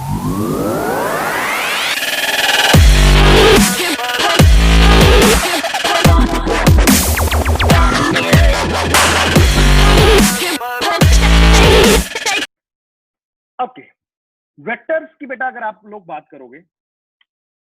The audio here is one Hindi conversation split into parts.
ओके, वेक्टर्स की बेटा अगर आप लोग बात करोगे,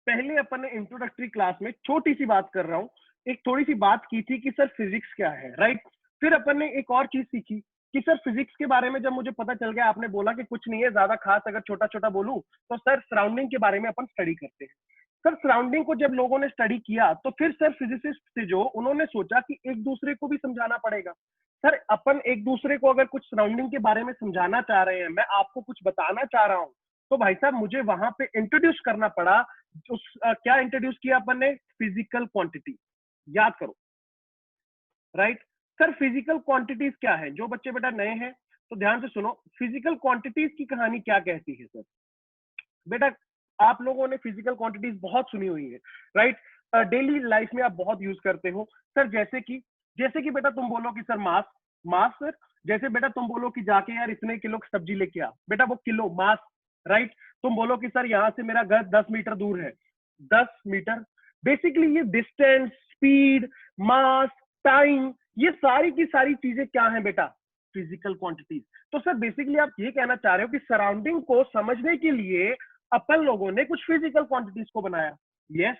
पहले अपन ने इंट्रोडक्टरी क्लास में छोटी सी बात कर रहा हूँ, एक थोड़ी सी बात की थी कि सर फिजिक्स क्या है, राइट। फिर अपन ने एक और चीज सीखी कि सर फिजिक्स के बारे में जब मुझे पता चल गया, आपने बोला कि कुछ नहीं है ज्यादा खास, अगर छोटा छोटा बोलूं तो सर सराउंडिंग के बारे में अपन स्टडी करते हैं। सर सराउंडिंग को जब लोगों ने स्टडी किया तो फिर सर फिजिसिस्ट थे जो, उन्होंने सोचा कि एक दूसरे को भी समझाना पड़ेगा। सर अपन एक दूसरे को अगर कुछ सराउंडिंग के बारे में समझाना चाह रहे हैं, मैं आपको कुछ बताना चाह रहा हूँ, तो भाई साहब मुझे वहां पे इंट्रोड्यूस करना पड़ा। क्या इंट्रोड्यूस किया अपन ने? Physical quantity. याद करो, राइट। सर फिजिकल क्वांटिटीज क्या है? जो बच्चे बेटा नए हैं तो ध्यान से सुनो, फिजिकल क्वांटिटीज की कहानी क्या कहती है सर। बेटा आप लोगों ने फिजिकल क्वांटिटीज बहुत सुनी हुई है, राइट। डेली लाइफ में आप बहुत यूज करते हो सर। जैसे कि बेटा तुम बोलो कि सर मास, मास सर। जैसे बेटा तुम बोलो कि जाके यार इतने किलो सब्जी लेके आ, बेटा वो किलो मास, राइट। तुम बोलो कि सर यहाँ से मेरा घर 10 मीटर दूर है, 10 मीटर। बेसिकली ये डिस्टेंस, स्पीड, मास, टाइम, ये सारी की सारी चीजें क्या है बेटा? Physical quantities. तो सर बेसिकली आप ये कहना चाह रहे हो कि सराउंडिंग को समझने के लिए अपन लोगों ने कुछ फिजिकल क्वांटिटीज को बनाया। यस।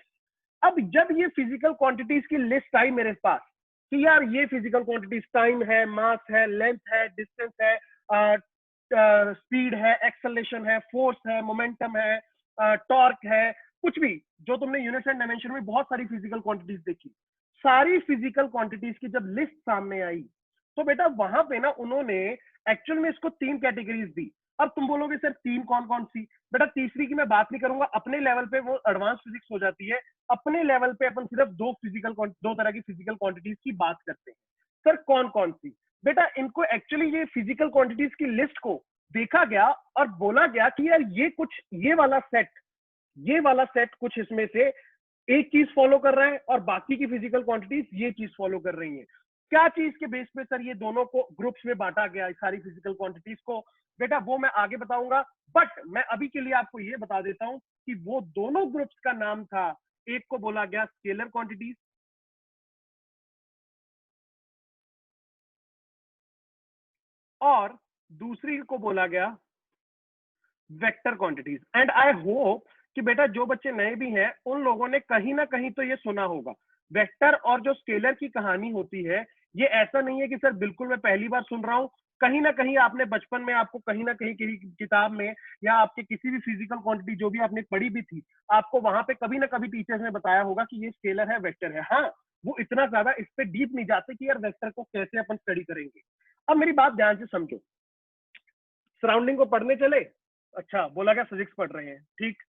अब जब ये फिजिकल क्वांटिटीज की लिस्ट आई मेरे पास कि यार ये फिजिकल क्वांटिटीज टाइम है, मास है, लेंथ है, डिस्टेंस है, स्पीड है, एक्सेलरेशन है, फोर्स है, मोमेंटम है, टॉर्क है, कुछ भी जो तुमने यूनिट्स एंड डायमेंशन में बहुत सारी फिजिकल क्वांटिटीज देखी, सारी फिजिकल क्वांटिटीज की जब लिस्ट सामने आई तो बेटा वहां पे ना उन्होंने एक्चुअल में इसको 3 कैटेगरीज दी। अब तुम बोलोगे सर तीन कौन कौन सी? बेटा तीसरी की मैं बात नहीं करूंगा, अपने लेवल पे वो एडवांस फिजिक्स हो जाती है। अपने लेवल पे अपन सिर्फ दो तरह की फिजिकल क्वांटिटीज की बात करते हैं। सर कौन कौन सी? बेटा इनको एक्चुअली ये फिजिकल क्वांटिटीज की लिस्ट को देखा गया और बोला गया कि यार ये वाला सेट कुछ इसमें से एक चीज फॉलो कर रहा है और बाकी की फिजिकल क्वांटिटीज ये चीज फॉलो कर रही है। क्या चीज के बेस पे सर ये दोनों को ग्रुप्स में बांटा गया, सारी फिजिकल क्वांटिटीज को? बेटा वो मैं आगे बताऊंगा, बट मैं अभी के लिए आपको ये बता देता हूं कि वो दोनों ग्रुप्स का नाम था, एक को बोला गया स्केलर क्वांटिटीज और दूसरी को बोला गया vector quantities. And I hope कि बेटा जो बच्चे नए भी हैं उन लोगों ने कहीं ना कहीं तो ये सुना होगा। वेक्टर और जो स्केलर की कहानी होती है, ये ऐसा नहीं है कि सर बिल्कुल मैं पहली बार सुन रहा हूं। कहीं ना कहीं आपने बचपन में, आपको कहीं ना कहीं किसी किताब में या आपके किसी भी फिजिकल क्वांटिटी जो भी आपने पढ़ी भी थी, आपको वहां पे कभी ना कभी टीचर्स ने बताया होगा कि ये स्केलर है, वेक्टर है। हाँ, वो इतना ज्यादा इस पे डीप नहीं जाते कि यार वेक्टर को कैसे अपन स्टडी करेंगे। अब मेरी बात ध्यान से समझो, सराउंडिंग को पढ़ने चले, अच्छा बोला क्या फिजिक्स पढ़ रहे हैं, ठीक।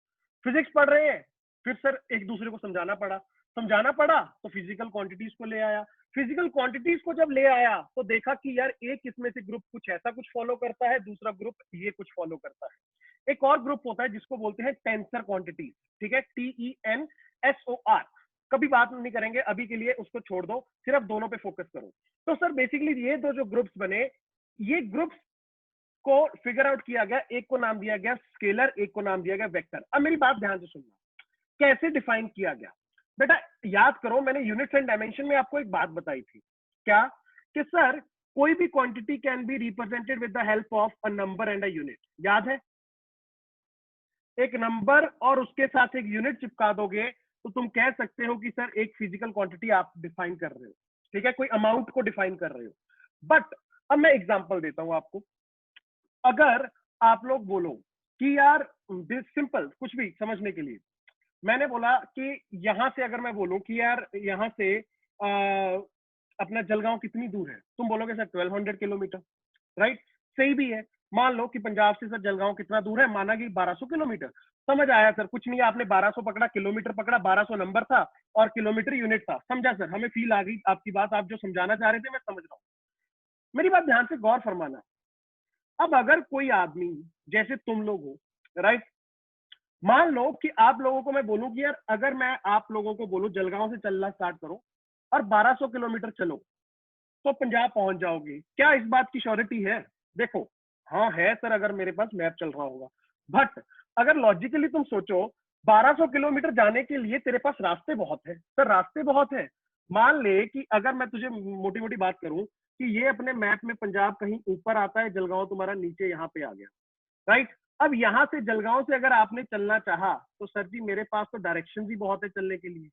फिजिक्स पढ़ रहे हैं, फिर सर एक दूसरे को समझाना पड़ा तो फिजिकल क्वांटिटीज को ले आया। फिजिकल क्वांटिटीज को जब ले आया तो देखा कि यार एक इसमें से ग्रुप कुछ ऐसा कुछ फॉलो करता है, दूसरा ग्रुप ये कुछ फॉलो करता है। एक और ग्रुप होता है जिसको बोलते हैं टेंसर क्वांटिटीज, ठीक है, TENSOR। कभी बात नहीं करेंगे अभी के लिए, उसको छोड़ दो, सिर्फ दोनों पे फोकस करो। तो सर बेसिकली ये दो जो ग्रुप्स बने, ये ग्रुप्स को फिगर आउट किया गया, एक को नाम दिया गया स्केलर, एक को नाम दिया गया वेक्टर। अब मेरी बात ध्यान से सुनना, कैसे डिफाइन किया गया? बेटा याद करो, मैंने यूनिट्स एंड डायमेंशन में आपको एक बात बताई थी, क्या? कि सर कोई भी quantity can be represented with the help of a number and a unit. याद है? एक नंबर और उसके साथ एक यूनिट चिपका दोगे तो तुम कह सकते हो कि सर एक फिजिकल क्वांटिटी आप डिफाइन कर रहे हो, ठीक है, कोई अमाउंट को डिफाइन कर रहे हो। बट अब मैं एग्जांपल देता हूं आपको। अगर आप लोग बोलो कि यार सिंपल कुछ भी समझने के लिए, मैंने बोला कि यहां से अगर मैं बोलूं कि यार यहां से अपना जलगांव कितनी दूर है, तुम बोलोगे सर 1200 किलोमीटर, राइट। सही भी है। मान लो कि पंजाब से सर जलगांव कितना दूर है, माना कि 1200 किलोमीटर। समझ आया सर, कुछ नहीं, आपने 1200 पकड़ा, किलोमीटर पकड़ा, 1200 नंबर था और किलोमीटर यूनिट था। समझा सर, हमें फील आ गई आपकी बात, आप जो समझाना चाह रहे थे मैं समझ रहा हूँ। मेरी बात ध्यान से गौर फरमाना। अब अगर कोई आदमी जैसे तुम लोग हो, राइट, मान लो कि आप लोगों को मैं बोलूं कि यार अगर मैं आप लोगों को बोलूं जलगांव से चलना स्टार्ट करो और 1200 किलोमीटर चलो तो पंजाब पहुंच जाओगे, क्या इस बात की श्योरिटी है? देखो, हाँ है सर, अगर मेरे पास मैप चल रहा होगा। बट अगर लॉजिकली तुम सोचो 1200 किलोमीटर जाने के लिए तेरे पास रास्ते बहुत है सर, रास्ते बहुत है। मान ले कि अगर मैं तुझे मोटी मोटी बात करूं कि ये अपने मैप में पंजाब कहीं ऊपर आता है, जलगांव तुम्हारा नीचे यहाँ पे आ गया, राइट। अब यहाँ से जलगांव से अगर आपने चलना चाहा तो सर जी मेरे पास तो डायरेक्शन ही बहुत है चलने के लिए।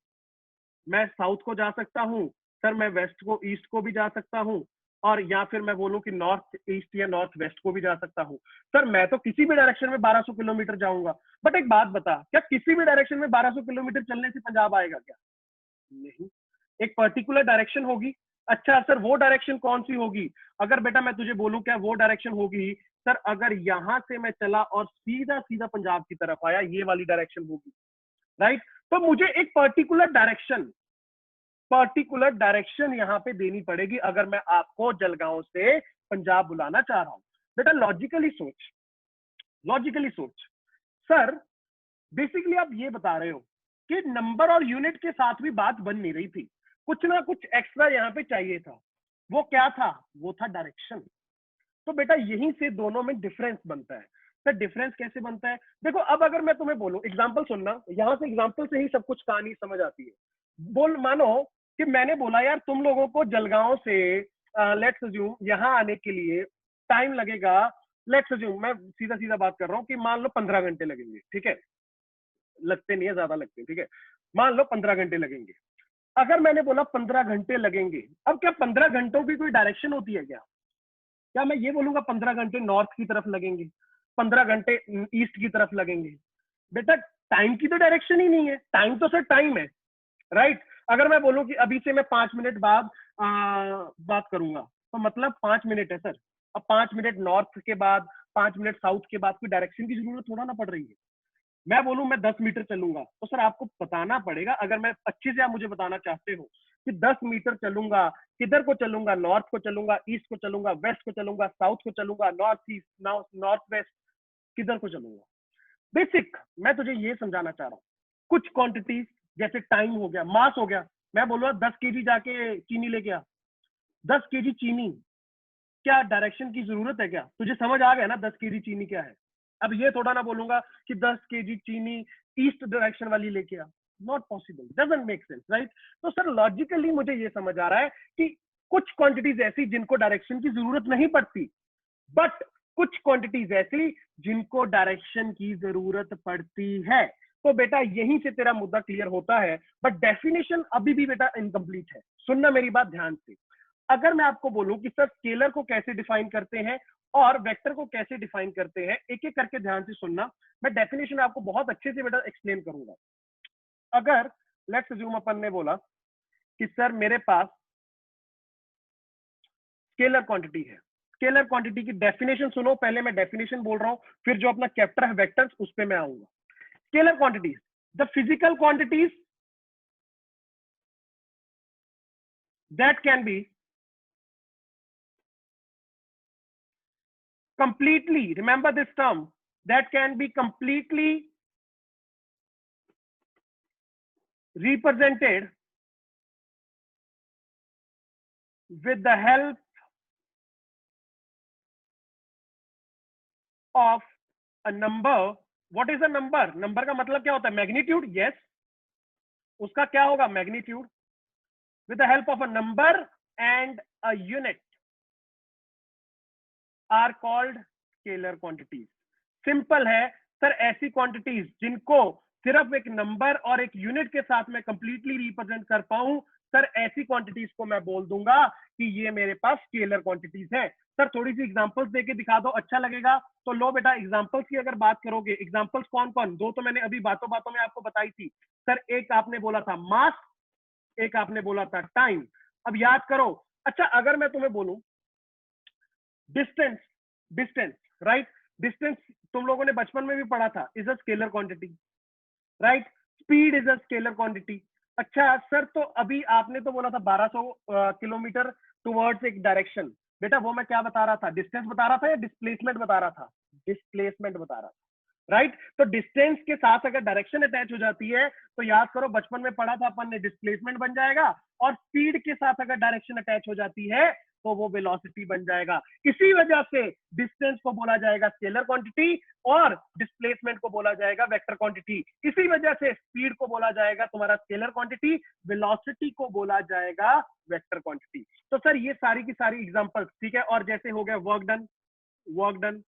मैं साउथ को जा सकता हूँ सर, मैं वेस्ट को ईस्ट को भी जा सकता हूँ, और या फिर मैं बोलूं कि नॉर्थ ईस्ट या नॉर्थ वेस्ट को भी जा सकता हूँ। सर मैं तो किसी भी डायरेक्शन में 1200 किलोमीटर जाऊंगा। बट एक बात बता, क्या किसी भी डायरेक्शन में 1200 किलोमीटर चलने से पंजाब आएगा क्या? नहीं, एक पर्टिकुलर डायरेक्शन होगी। अच्छा सर वो डायरेक्शन कौन सी होगी? अगर बेटा मैं तुझे बोलूं क्या वो डायरेक्शन होगी, सर अगर यहां से मैं चला और सीधा सीधा पंजाब की तरफ आया, ये वाली डायरेक्शन होगी, राइट। तो मुझे एक पर्टिकुलर डायरेक्शन यहां पे देनी पड़ेगी अगर मैं आपको जलगांव से पंजाब बुलाना चाह रहा हूं। बेटा लॉजिकली सोच सर, बेसिकली आप ये बता रहे हो कि नंबर और यूनिट के साथ भी बात बन नहीं रही थी, कुछ ना कुछ एक्स्ट्रा यहाँ पे चाहिए था। वो क्या था? वो था डायरेक्शन। तो बेटा यहीं से दोनों में डिफरेंस बनता है। सर डिफरेंस कैसे बनता है? देखो अब अगर मैं तुम्हें बोलूं, एग्जांपल सुनना, यहां से एग्जांपल से ही सब कुछ कहानी समझ आती है। बोल मानो कि मैंने बोला यार तुम लोगों को जलगांव से लेट्स अज्यूम यहाँ आने के लिए टाइम लगेगा, लेट्स अज्यूम मैं सीधा सीधा बात कर रहा हूँ कि मान लो 15 घंटे लगेंगे, ठीक है, लगते नहीं है, ज्यादा लगते हैं, ठीक है, मान लो 15 घंटे लगेंगे। अगर मैंने बोला 15 घंटे लगेंगे, अब क्या 15 घंटों की कोई डायरेक्शन होती है क्या? क्या मैं ये बोलूंगा 15 घंटे नॉर्थ की तरफ लगेंगे, 15 घंटे ईस्ट की तरफ लगेंगे? बेटा टाइम की तो डायरेक्शन ही नहीं है, टाइम तो सर टाइम है, राइट। अगर मैं बोलूं कि अभी से मैं 5 मिनट बाद बात करूंगा, तो मतलब 5 मिनट है सर। अब 5 मिनट नॉर्थ के बाद, 5 मिनट साउथ के बाद कोई डायरेक्शन की जरूरत थोड़ा ना पड़ रही है। मैं बोलूं मैं 10 मीटर चलूंगा, तो सर आपको बताना पड़ेगा, अगर मैं अच्छे से आप मुझे बताना चाहते हो कि 10 मीटर चलूंगा, किधर को चलूंगा, नॉर्थ को चलूंगा, ईस्ट को चलूंगा, वेस्ट को चलूंगा, साउथ को चलूंगा, नॉर्थ ईस्ट, नॉर्थ वेस्ट, किधर को चलूंगा? बेसिक मैं तुझे ये समझाना चाह रहा हूँ। कुछ क्वांटिटीज जैसे टाइम हो गया, मास हो गया, मैं बोलूंगा 10 kg जाके चीनी लेके आ, 10 kg चीनी, क्या डायरेक्शन की जरूरत है क्या? तुझे समझ आ गया ना 10 kg चीनी क्या है? अब ये थोड़ा ना बोलूंगा कि 10 kg चीनी ईस्ट डायरेक्शन वाली लेके आ, not possible, doesn't make sense, right. तो सर लॉजिकली मुझे ये समझ आ रहा है कि कुछ क्वांटिटीज ऐसी जिनको डायरेक्शन की जरूरत नहीं पड़ती, बट कुछ क्वांटिटीज ऐसी जिनको डायरेक्शन की जरूरत पड़ती है। तो बेटा यहीं से तेरा मुद्दा क्लियर होता है, बट डेफिनेशन अभी भी बेटा इनकम्प्लीट है। सुनना मेरी बात ध्यान से। अगर मैं आपको बोलूं कि सर स्केलर को कैसे डिफाइन करते हैं और वेक्टर को कैसे डिफाइन करते हैं, एक एक करके ध्यान से सुनना, मैं डेफिनेशन आपको बहुत अच्छे से बेटा एक्सप्लेन करूंगा। अगर लेट्स अज्यूम अपन ने बोला कि सर मेरे पास स्केलर क्वांटिटी है, स्केलर क्वांटिटी की डेफिनेशन सुनो, पहले मैं डेफिनेशन बोल रहा हूं, फिर जो अपना चैप्टर है वेक्टर्स उस पे मैं आऊंगा। Scalar quantities, the physical quantities that can B completely, remember this term, that can be completely represented with the help of a number. What is a number? Number का मतलब क्या होता है? मैग्नीट्यूड, यस, उसका क्या होगा? Magnitude. with the help of a number and a unit are called scalar quantities. Simple है सर, ऐसी क्वांटिटीज जिनको सिर्फ एक नंबर और एक यूनिट के साथ में कंप्लीटली रिप्रेजेंट कर पाऊं, सर ऐसी क्वांटिटीज को मैं बोल दूंगा कि ये मेरे पास स्केलर क्वांटिटीज है। सर थोड़ी सी एग्जांपल्स देके दिखा दो, अच्छा लगेगा? तो लो बेटा, एग्जांपल्स की अगर बात करोगे, एग्जांपल्स कौन कौन? दो तो मैंने अभी बातों बातों में आपको बताई थी सर। एक आपने बोला था मास, एक आपने बोला था टाइम। अब याद करो। अच्छा अगर मैं तुम्हें बोलूं डिस्टेंस, डिस्टेंस, राइट, डिस्टेंस तुम लोगों ने बचपन में भी पढ़ा था, is a scalar quantity, right. Speed is a scalar quantity. अच्छा सर, तो अभी आपने तो बोला था 1200 किलोमीटर टुवर्ड्स एक डायरेक्शन, बेटा वो मैं क्या बता रहा था? डिस्टेंस बता रहा था या डिस्प्लेसमेंट बता रहा था? डिस्प्लेसमेंट बता रहा था, राइट। तो डिस्टेंस के साथ अगर डायरेक्शन अटैच हो जाती है तो याद करो बचपन में पढ़ा था अपन ने, डिस्प्लेसमेंट बन जाएगा, और स्पीड के साथ अगर डायरेक्शन अटैच हो जाती है तो वो वेलोसिटी बन जाएगा। इसी वजह से डिस्टेंस को बोला जाएगा स्केलर क्वांटिटी और डिस्प्लेसमेंट को बोला जाएगा वेक्टर क्वांटिटी। इसी वजह से स्पीड को बोला जाएगा तुम्हारा स्केलर क्वांटिटी, वेलोसिटी को बोला जाएगा वेक्टर क्वांटिटी। तो सर ये सारी की सारी एग्जांपल्स, ठीक है। और जैसे हो गया work done, work done,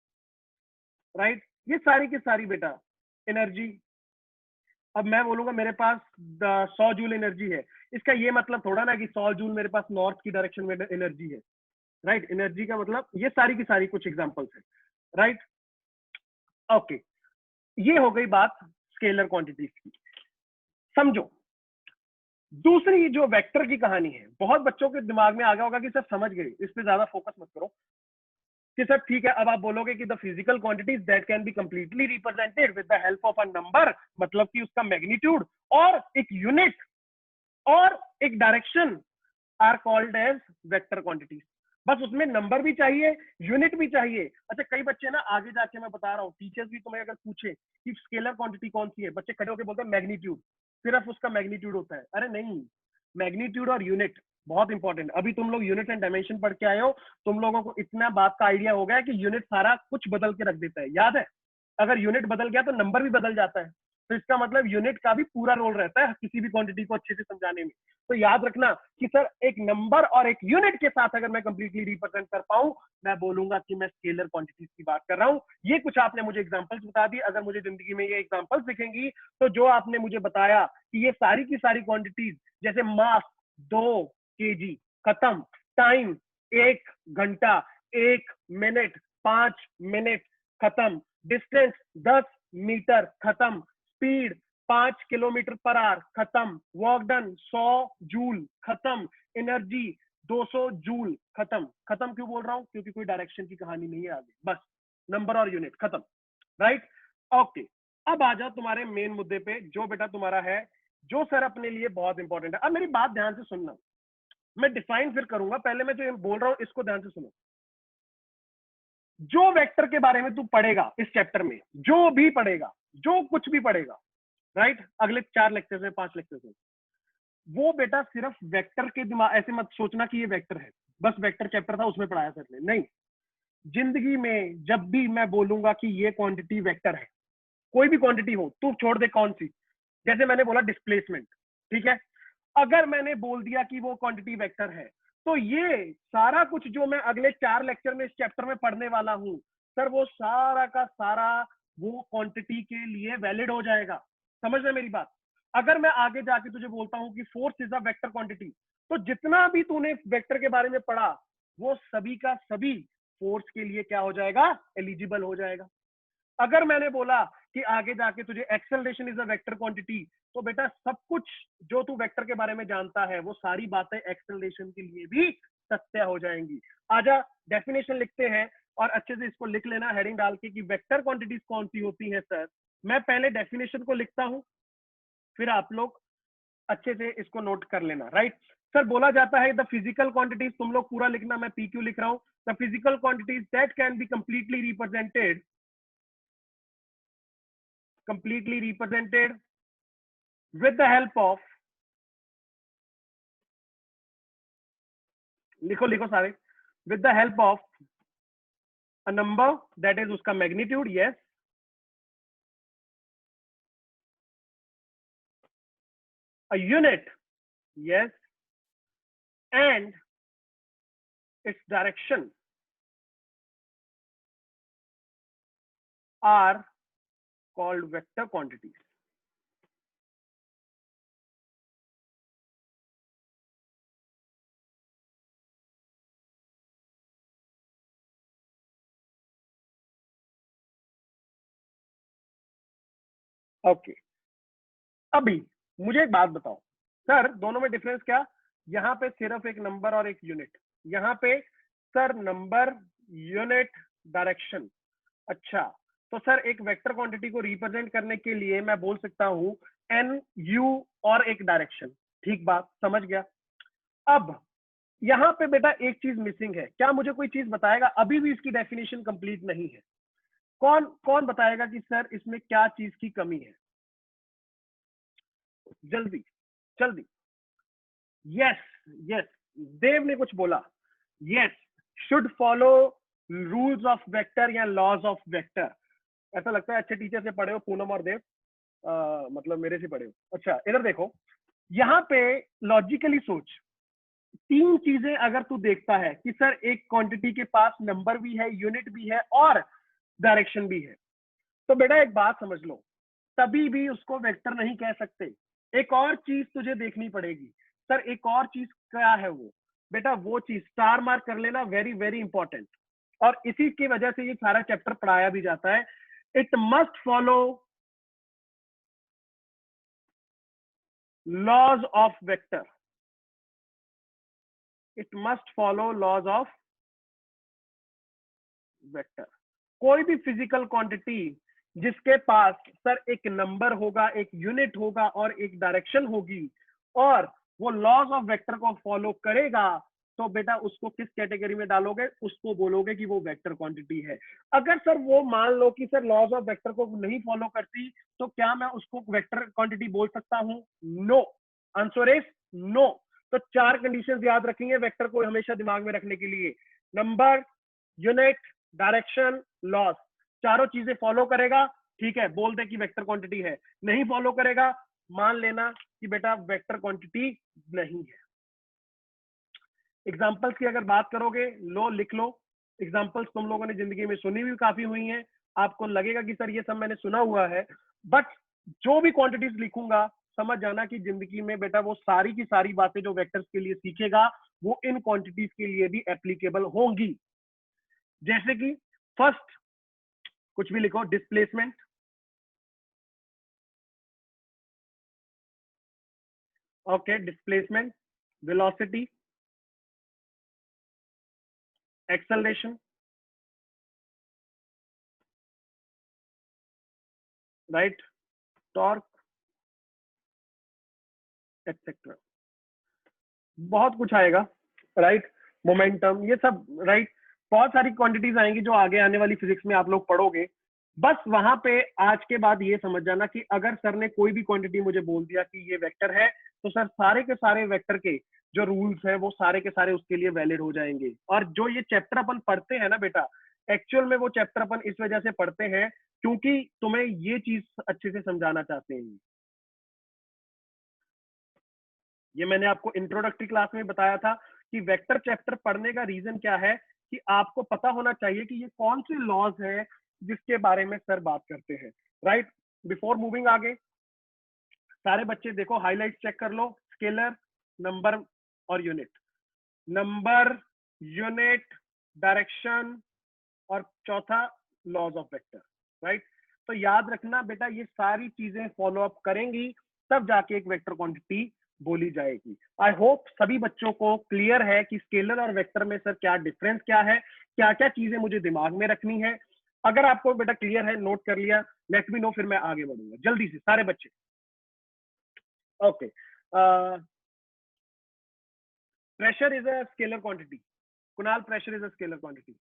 right, ये सारी की सारी बेटा एनर्जी। अब मैं बोलूंगा मेरे पास 100 जूल एनर्जी है, इसका ये मतलब थोड़ा ना कि 100 जूल मेरे पास नॉर्थ की डायरेक्शन में एनर्जी है, राइट। एनर्जी का मतलब ये सारी की सारी कुछ एग्जांपल्स है, राइट। ओके, ये हो गई बात स्केलर क्वांटिटीज की। समझो दूसरी जो वेक्टर की कहानी है, बहुत बच्चों के दिमाग में आ गया होगा कि सर समझ गए, इस पे ज्यादा फोकस मत करो कि सर ठीक है। अब आप बोलोगे कि the physical quantities that can be completely represented with the help of a number, मतलब कि उसका मैग्नीट्यूड और एक यूनिट और एक direction are called as vector quantities. बस उसमें नंबर भी चाहिए, यूनिट भी चाहिए। अच्छा, कई बच्चे ना आगे जाके, मैं बता रहा हूँ, टीचर्स भी तुम्हें अगर पूछे कि स्केलर क्वांटिटी कौन सी है, बच्चे खड़े होकर बोलते हैं मैग्नीट्यूड, सिर्फ उसका मैग्नीट्यूड होता है। अरे नहीं, मैग्नीट्यूड और यूनिट बहुत इंपॉर्टेंट। अभी तुम लोग यूनिट एंड डायमेंशन पढ़ के आए हो, तुम लोगों को इतना बात का आइडिया हो गया कि यूनिट सारा कुछ बदल के रख देता है, याद है। अगर यूनिट बदल गया तो नंबर भी बदल जाता है, तो इसका मतलब यूनिट का भी पूरा रोल रहता है किसी भी क्वांटिटी को अच्छे से समझाने में। तो याद रखना कि सर एक नंबर और एक यूनिट के साथ अगर मैं कंप्लीटली रिप्रेजेंट कर पाऊं, मैं बोलूंगा कि मैं स्केलर क्वांटिटीज की बात कर रहा हूं। ये कुछ आपने मुझे एग्जांपल्स बता दी, अगर मुझे जिंदगी में ये एग्जांपल्स दिखेंगी तो जो आपने मुझे बताया कि ये सारी की सारी क्वांटिटीज, जैसे मास 2 केजी खत्म, टाइम 1 घंटा, 1 मिनट, 5 मिनट खत्म, डिस्टेंस 10 मीटर खत्म, स्पीड 5 किलोमीटर पर आवर खत्म, वर्क डन 100 जूल खत्म, एनर्जी 200 जूल खत्म। खत्म क्यों बोल रहा हूं? क्योंकि कोई डायरेक्शन की कहानी नहीं है आगे, बस नंबर और यूनिट खत्म, राइट। ओके, अब आ जाओ तुम्हारे मेन मुद्दे पे, जो बेटा तुम्हारा है, जो सर अपने लिए बहुत इंपॉर्टेंट है। अब मेरी बात ध्यान से सुनना, मैं डिफाइन फिर करूंगा, पहले मैं जो बोल रहा हूं इसको ध्यान से सुनो। जो वेक्टर के बारे में तू पढ़ेगा इस चैप्टर में, जो भी पढ़ेगा, जो कुछ भी पढ़ेगा, राइट, अगले 4 लेक्चर में, 5 लेक्चर में, वो बेटा सिर्फ वेक्टर के दिमाग, ऐसे मत सोचना कि ये वेक्टर है, बस वेक्टर चैप्टर था उसमें पढ़ाया सर ने, नहीं। जिंदगी में जब भी मैं बोलूंगा कि ये क्वांटिटी वेक्टर है, कोई भी क्वांटिटी हो, तू छोड़ दे कौन सी, जैसे मैंने बोला डिस्प्लेसमेंट, ठीक है, अगर मैंने बोल दिया कि वो क्वांटिटी वेक्टर है, तो ये सारा कुछ जो मैं अगले 4 लेक्चर में इस चैप्टर में पढ़ने वाला हूं सर, वो सारा का सारा वो क्वांटिटी के लिए वैलिड हो जाएगा। समझ रहे मेरी बात? अगर मैं आगे जाके तुझे बोलता हूं कि force is a vector quantity, तो जितना भी तूने वेक्टर के बारे में पढ़ा वो सभी का सभी फोर्स के लिए क्या हो जाएगा? एलिजिबल हो जाएगा। अगर मैंने बोला कि आगे जाके तुझे acceleration is a vector quantity, तो बेटा सब कुछ जो तू वेक्टर के बारे में जानता है वो सारी बातें एक्सेलरेशन के लिए भी सत्य हो जाएंगी। आजा डेफिनेशन लिखते हैं, और अच्छे से इसको लिख लेना हेडिंग डाल के कि वेक्टर क्वांटिटीज कौन सी होती है सर। मैं पहले डेफिनेशन को लिखता हूं, फिर आप लोग अच्छे से इसको नोट कर लेना, राइट। सर बोला जाता है द फिजिकल क्वांटिटीज, तुम लोग पूरा लिखना, मैं पीक्यू लिख रहा हूं, the physical quantities that can B completely represented with the help of, लिखो लिखो सारे, with the help of a number that is उसका magnitude, yes, a unit, yes, and its direction are called vector quantities. Okay, अभी मुझे एक बात बताओ सर, दोनों में डिफरेंस क्या? यहाँ पे सिर्फ एक नंबर और एक यूनिट, यहाँ पे सर नंबर, यूनिट, डायरेक्शन। अच्छा, तो सर एक वेक्टर क्वांटिटी को रिप्रेजेंट करने के लिए मैं बोल सकता हूं एन यू और एक डायरेक्शन, ठीक बात, समझ गया। अब यहाँ पे बेटा एक चीज मिसिंग है, क्या मुझे कोई चीज बताएगा? अभी भी इसकी डेफिनेशन कंप्लीट नहीं है, कौन कौन बताएगा कि सर इसमें क्या चीज की कमी है? जल्दी जल्दी। यस यस, देव ने कुछ बोला, yes, should follow rules of vector या लॉज ऑफ वेक्टर। ऐसा लगता है अच्छे टीचर से पढ़े हो पूनम और देव, मतलब मेरे से पढ़े हो। अच्छा इधर देखो, यहाँ पे लॉजिकली सोच, तीन चीजें अगर तू देखता है कि सर एक क्वांटिटी के पास नंबर भी है, यूनिट भी है और डायरेक्शन भी है, तो बेटा एक बात समझ लो, तभी भी उसको वेक्टर नहीं कह सकते। एक और चीज तुझे देखनी पड़ेगी। सर एक और चीज क्या है वो? बेटा वो चीज स्टार मार्क कर लेना, वेरी वेरी इंपॉर्टेंट। और इसी की वजह से ये सारा चैप्टर पढ़ाया भी जाता है। It must follow laws of vector, it must follow laws of vector. कोई भी फिजिकल क्वांटिटी जिसके पास सर एक नंबर होगा, एक यूनिट होगा और एक डायरेक्शन होगी, और वो लॉज ऑफ वेक्टर को फॉलो करेगा, तो बेटा उसको किस कैटेगरी में डालोगे? उसको बोलोगे कि वो वेक्टर क्वांटिटी है। अगर सर वो मान लो कि सर लॉज ऑफ वेक्टर को नहीं फॉलो करती, तो क्या मैं उसको वेक्टर क्वांटिटी बोल सकता हूं? नो। Answer is no. तो चार कंडीशंस याद रखेंगे वेक्टर को हमेशा दिमाग में रखने के लिए। नंबर, यूनिट, डायरेक्शन, लॉस, चारों चीजें फॉलो करेगा, ठीक है, बोल दे कि वेक्टर क्वांटिटी है। नहीं फॉलो करेगा, मान लेना कि बेटा वेक्टर क्वांटिटी नहीं है। एग्जांपल्स की अगर बात करोगे, लो लिख लो। एग्जांपल्स तुम लोगों ने जिंदगी में सुनी भी काफी हुई हैं, आपको लगेगा कि सर ये सब मैंने सुना हुआ है, बट जो भी क्वांटिटीज लिखूंगा समझ जाना कि जिंदगी में बेटा वो सारी की सारी बातें जो वेक्टर्स के लिए सीखेगा वो इन क्वांटिटीज के लिए भी एप्लीकेबल होंगी। जैसे कि फर्स्ट, कुछ भी लिखो, displacement, okay, displacement, velocity, acceleration, right, torque, etcetera. बहुत कुछ आएगा, राइट, मोमेंटम, ये सब, राइट। बहुत सारी क्वांटिटीज आएंगी जो आगे आने वाली फिजिक्स में आप लोग पढ़ोगे। बस वहां पे आज के बाद ये समझ जाना कि अगर सर ने कोई भी क्वांटिटी मुझे बोल दिया कि ये वेक्टर है, तो सर सारे के सारे वेक्टर के जो रूल्स है वो सारे के सारे उसके लिए वैलिड हो जाएंगे। और जो ये चैप्टर अपन पढ़ते हैं ना बेटा, एक्चुअल में वो चैप्टर अपन इस वजह से पढ़ते हैं क्योंकि तुम्हें ये चीज अच्छे से समझाना चाहते हैं। ये मैंने आपको इंट्रोडक्टरी क्लास में बताया था कि वेक्टर चैप्टर पढ़ने का रीजन क्या है, कि आपको पता होना चाहिए कि ये कौन से लॉज है जिसके बारे में सर बात करते हैं, राइट। बिफोर मूविंग आगे, सारे बच्चे देखो हाईलाइट चेक कर लो, स्केलर, नंबर और यूनिट, नंबर, यूनिट, डायरेक्शन और चौथा लॉज ऑफ वेक्टर, राइट। तो याद रखना बेटा ये सारी चीजें फॉलो अप करेंगी तब जाके एक वेक्टर क्वांटिटी बोली जाएगी। आई होप सभी बच्चों को क्लियर है कि स्केलर और वेक्टर में सर क्या डिफरेंस क्या है, क्या क्या चीजें मुझे दिमाग में रखनी है। अगर आपको बेटा क्लियर है, नोट कर लिया, लेट मी नो, फिर मैं आगे बढ़ूंगा जल्दी से सारे बच्चे। Okay, pressure is a scalar quantity. Kunal, pressure is a scalar quantity.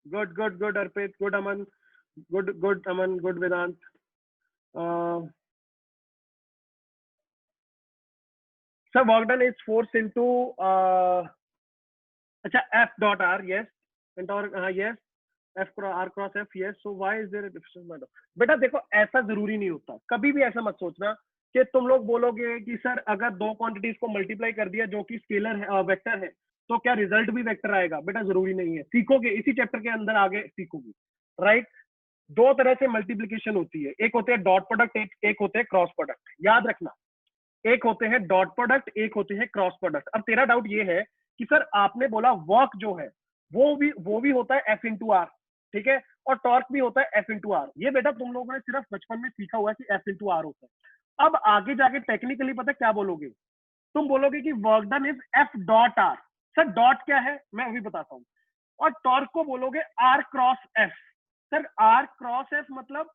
Good good good Arpit, good Aman, good good Aman, good Vedant. Sir work done is force into, अच्छा, एफ डॉट आर, यस, और yes, F R cross F, yes, so why is there difference? बेटा देखो ऐसा जरूरी नहीं होता, कभी भी ऐसा मत सोचना कि तुम लोग बोलोगे कि सर अगर दो क्वांटिटीज को मल्टीप्लाई कर दिया जो कि स्केलर है, वेक्टर है, तो क्या रिजल्ट भी वेक्टर आएगा? बेटा जरूरी नहीं है, सीखोगे इसी चैप्टर के अंदर आगे सीखोगे, राइट। दो तरह से मल्टीप्लीकेशन होती है, एक होते हैं डॉट प्रोडक्ट, एक होते हैं क्रॉस प्रोडक्ट, याद रखना। एक होते हैं डॉट प्रोडक्ट, एक होते हैं क्रॉस प्रोडक्ट। अब तेरा डाउट ये है कि सर आपने बोला वर्क जो है वो भी होता है एफ इंटू आर, ठीक है, और टॉर्क भी होता है एफ इंटू आर। ये बेटा तुम लोगों ने सिर्फ बचपन में सीखा हुआ है कि एफ इंटू आर होता है। अब आगे जाके टेक्निकली पता क्या बोलोगे? तुम बोलोगे कि work done is F dot are. Sir dot क्या है मैं अभी बताता हूँ। और टॉर्क को बोलोगे R cross F. Sir R cross F मतलब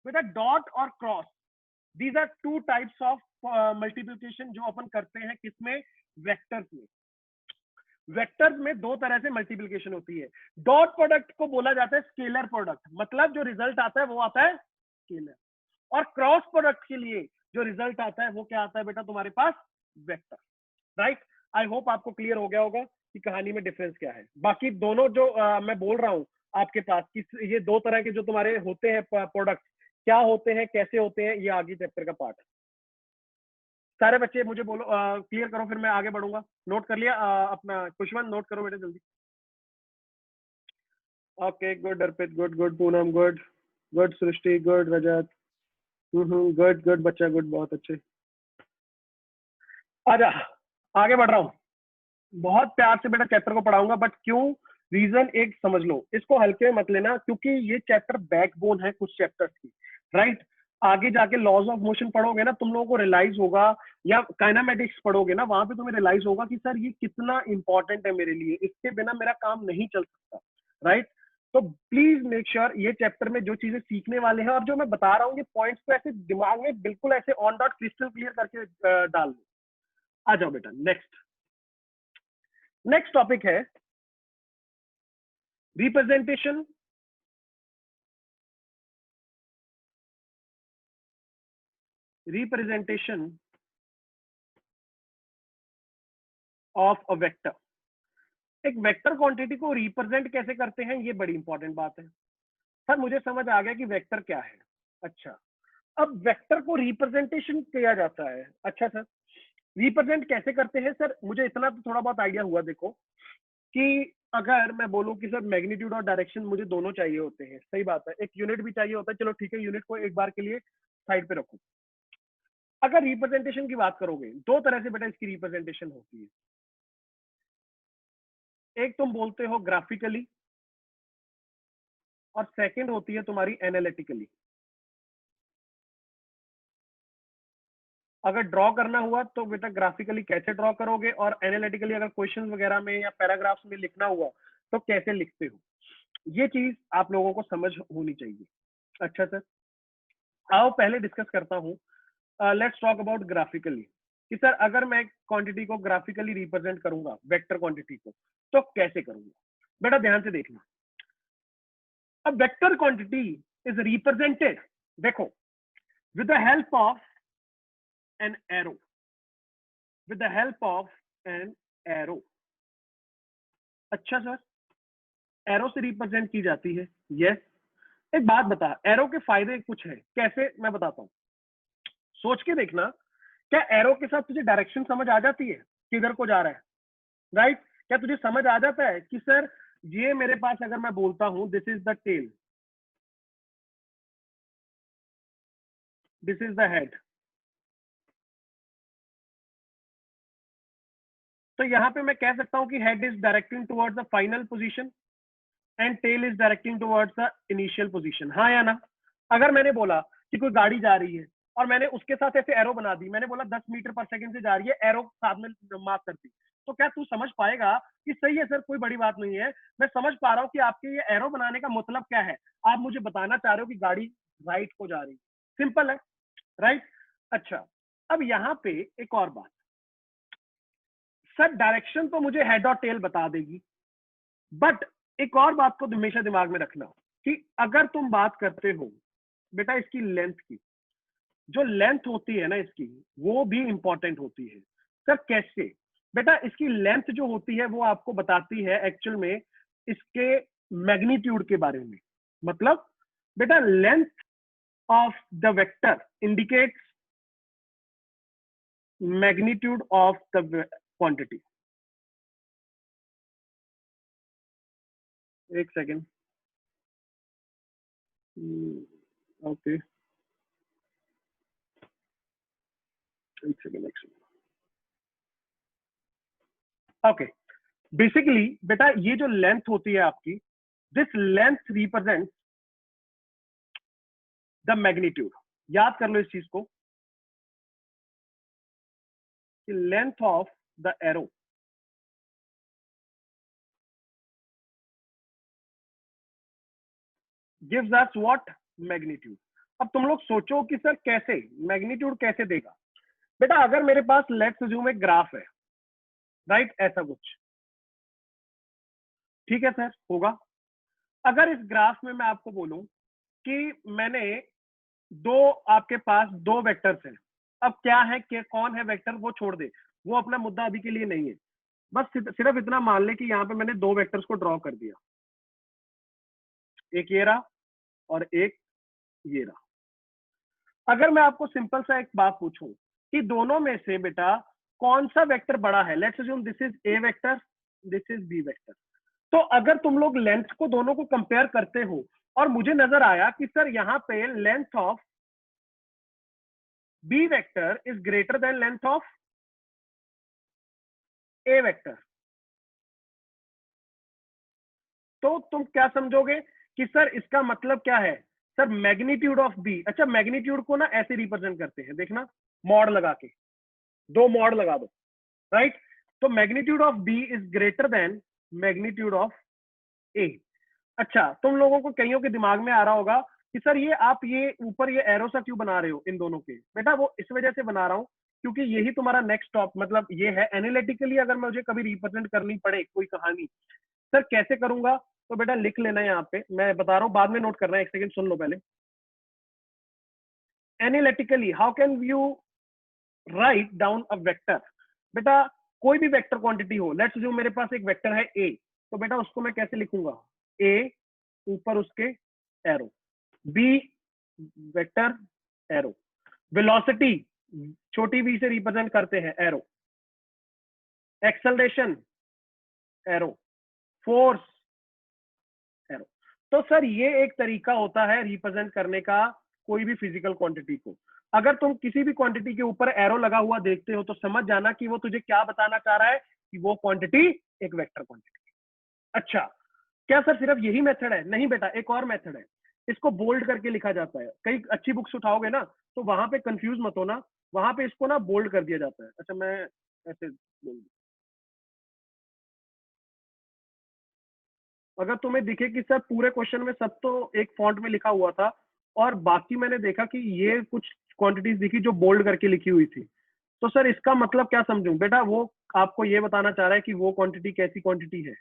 बेटा डॉट और cross, these are two types of multiplication जो अपन करते हैं किसमें? वेक्टर्स में। वेक्टर्स में दो तरह से मल्टीप्लिकेशन होती है। डॉट प्रोडक्ट को बोला जाता है स्केलर प्रोडक्ट, मतलब जो रिजल्ट आता है वो आता है स्केलर। और क्रॉस प्रोडक्ट के लिए जो रिजल्ट आता है वो क्या आता है बेटा तुम्हारे पास? Vector, right. आई होप आपको क्लियर हो गया होगा। कि कहानी में डिफरेंस क्या है। बाकी दोनों जो मैं बोल रहा हूँ आपके पास कि ये दो तरह के जो तुम्हारे होते हैं प्रोडक्ट, क्या होते हैं, कैसे होते हैं, ये आगे चैप्टर का पार्ट है। सारे बच्चे मुझे बोलो, क्लियर करो, फिर मैं आगे बढ़ूंगा। नोट कर लिया अपना खुशवंत? नोट करो बेटा जल्दी। Okay good Arpit, good good Poonam, good good Srishti, good Rajat, good good बच्चा, गुड, बहुत अच्छे। आजा, आगे बढ़ रहा हूँ। बहुत प्यार से बेटा चैप्टर को पढ़ाऊंगा, बट क्यों, रीजन एक समझ लो, इसको हल्के में मत लेना, क्योंकि ये चैप्टर बैकबोन है कुछ चैप्टर्स की, राइट। आगे जाके लॉज ऑफ मोशन पढ़ोगे ना, तुम लोगों को रियलाइज होगा, या काइनेमेटिक्स पढ़ोगे ना, वहां पे तुम्हें रियलाइज होगा कि सर ये कितना इंपॉर्टेंट है मेरे लिए, इसके बिना मेरा काम नहीं चल सकता, राइट। तो प्लीज मेक श्योर ये चैप्टर में जो चीजें सीखने वाले हैं और जो मैं बता रहा हूँ, ये पॉइंट्स को ऐसे दिमाग में बिल्कुल ऐसे ऑन डॉट क्रिस्टल क्लियर करके डाल दो। आ जाओ बेटा, नेक्स्ट नेक्स्ट टॉपिक है representation representation of a vector. एक वेक्टर क्वांटिटी को रिप्रेजेंट कैसे करते हैं, ये बड़ी इंपॉर्टेंट बात है। सर मुझे समझ आ गया कि वेक्टर क्या है। अच्छा, अब वेक्टर को रिप्रेजेंटेशन किया जाता है। अच्छा सर, रिप्रेजेंट कैसे करते हैं? सर मुझे इतना तो थोड़ा बहुत आइडिया हुआ, देखो कि अगर मैं बोलूं कि सर मैग्नीट्यूड और डायरेक्शन मुझे दोनों चाहिए होते हैं, सही बात है, एक यूनिट भी चाहिए होता है, चलो ठीक है, यूनिट को एक बार के लिए साइड पे रखो। अगर रिप्रेजेंटेशन की बात करोगे, दो तरह से बेटा इसकी रिप्रेजेंटेशन होती है। एक तुम बोलते हो ग्राफिकली, और सेकंड होती है तुम्हारी एनालिटिकली। अगर ड्रॉ करना हुआ तो बेटा ग्राफिकली कैसे ड्रॉ करोगे, और एनालिटिकली अगर क्वेश्चन वगैरह में या पैराग्राफ्स में लिखना हुआ तो कैसे लिखते हो, ये चीज आप लोगों को समझ होनी चाहिए। अच्छा सर, आओ पहले डिस्कस करता हूँ, लेट्स टॉक अबाउट ग्राफिकली, कि सर अगर मैं क्वांटिटी को ग्राफिकली रिप्रेजेंट करूंगा, वेक्टर क्वांटिटी को, तो कैसे करूंगा। बेटा ध्यान से देखना, अब वेक्टर क्वांटिटी इज रिप्रेजेंटेड, देखो, with the help of an arrow, with the help of an arrow. अच्छा सर, एरो से रिप्रेजेंट की जाती है, यस। एक बात बता, एरो के फायदे कुछ है, कैसे मैं बताता हूँ, सोच के देखना। क्या एरो के साथ तुझे डायरेक्शन समझ आ जाती है, किधर को जा रहा है, राइट? क्या तुझे समझ आ जाता है कि सर ये मेरे पास अगर मैं बोलता हूं this is the tail, this is the head, तो यहां पे मैं कह सकता हूं कि head is directing towards the final position and tail is directing towards the initial position, हाँ या ना? अगर मैंने बोला कि कोई गाड़ी जा रही है और मैंने उसके साथ ऐसे एरो बना दी, मैंने बोला 10 मीटर पर सेकंड से जा रही है, एरो साथ में मार्क कर दी, तो क्या तू समझ पाएगा कि सही है सर, कोई बड़ी बात नहीं है, मैं समझ पा रहा हूँ कि आपके ये एरो बनाने का मतलब क्या है, आप मुझे बताना चाह रहे हो कि गाड़ी राइट को जा रही है, सिंपल है, राइट? अच्छा, अब यहाँ पे एक और बात, सर डायरेक्शन तो मुझे हेड और टेल बता देगी, बट एक और बात को हमेशा दिमाग में रखना कि अगर तुम बात करते हो बेटा इसकी लेंथ की, जो लेंथ होती है ना इसकी, वो भी इंपॉर्टेंट होती है। सर कैसे? बेटा इसकी लेंथ जो होती है वो आपको बताती है एक्चुअल में इसके मैग्नीट्यूड के बारे में। मतलब बेटा length of the vector indicates magnitude of the quantity. एक सेकेंड, ओके, एक सेकेंड, एक सेकेंड, ओके। बेसिकली बेटा ये जो लेंथ होती है आपकी, this length represent the magnitude. याद कर लो इस चीज को, कि length of the arrow gives us what, magnitude. अब तुम लोग सोचो कि सर कैसे मैग्नीट्यूड कैसे देगा। बेटा अगर मेरे पास लेट्स अज्यूम एक ग्राफ है, राइट, ऐसा कुछ, ठीक है सर, होगा। अगर इस ग्राफ में मैं आपको बोलूं कि मैंने दो, आपके पास दो वेक्टर्स हैं, अब क्या है कि कौन है वेक्टर वो छोड़ दे, वो अपना मुद्दा अभी के लिए नहीं है। बस सिर्फ इतना मान ले कि यहाँ पे मैंने दो वेक्टर्स को ड्रॉ कर दिया, एक ये रहा और एक ये रहा। अगर मैं आपको सिंपल सा एक बात पूछूं कि दोनों में से बेटा कौन सा वेक्टर बड़ा है, let's assume this is A vector, this is B vector. तो अगर तुम लोग लेंथ को दोनों को कंपेयर करते हो और मुझे नजर आया कि सर यहाँ पे length of B vector is greater than length of A vector, तो तुम क्या समझोगे कि सर इसका मतलब क्या है, सर मैग्नीट्यूड ऑफ बी। अच्छा, मैग्नीट्यूड को ना ऐसे रिप्रेजेंट करते हैं, देखना मॉड लगा के, दो मॉड लगा दो, राइट। तो magnitude of B is greater than magnitude of A. अच्छा, तुम लोगों को कईयों के दिमाग में आ रहा होगा कि सर ये आप ये ऊपर ये एरो सा क्यों बना रहे हो इन दोनों के। बेटा वो इस वजह से बना रहा हूं क्योंकि यही तुम्हारा नेक्स्ट स्टॉप, मतलब ये है एनालिटिकली अगर मुझे कभी रिप्रेजेंट करनी पड़े कोई कहानी, सर कैसे करूंगा, तो बेटा लिख लेना यहाँ पे, मैं बता रहा हूँ, बाद में नोट करना है, एक सेकंड सुन लो पहले। Analytically how can you write down a vector. बेटा कोई भी वेक्टर क्वांटिटी हो, लेट्स जो मेरे पास एक वेक्टर है ए, तो बेटा उसको मैं कैसे लिखूंगा, ए ऊपर उसके arrow, B vector arrow, velocity छोटी वी से रिप्रेजेंट करते हैं arrow, acceleration arrow, force arrow. तो सर ये एक तरीका होता है रिप्रेजेंट करने का कोई भी फिजिकल क्वांटिटी को। अगर तुम किसी भी क्वांटिटी के ऊपर एरो लगा हुआ देखते हो तो समझ जाना कि वो तुझे क्या बताना चाह रहा है, कि वो क्वांटिटी एक वेक्टर क्वांटिटी। अच्छा, क्या सर सिर्फ यही मेथड है? नहीं बेटा, एक और मेथड है, इसको बोल्ड करके लिखा जाता है। कई अच्छी बुक्स उठाओगे ना तो वहां पे कंफ्यूज मत होना, वहां पे इसको ना बोल्ड कर दिया जाता है। अच्छा मैं ऐसे बोल दूं। अगर तुम्हें दिखे कि सर पूरे क्वेश्चन में सब तो एक फॉन्ट में लिखा हुआ था और बाकी मैंने देखा कि ये कुछ क्वांटिटीज दिखी जो बोल्ड करके लिखी हुई थी, तो सर इसका मतलब क्या समझूं? बेटा वो आपको ये बताना चाह रहा है कि वो क्वांटिटी कैसी क्वांटिटी है,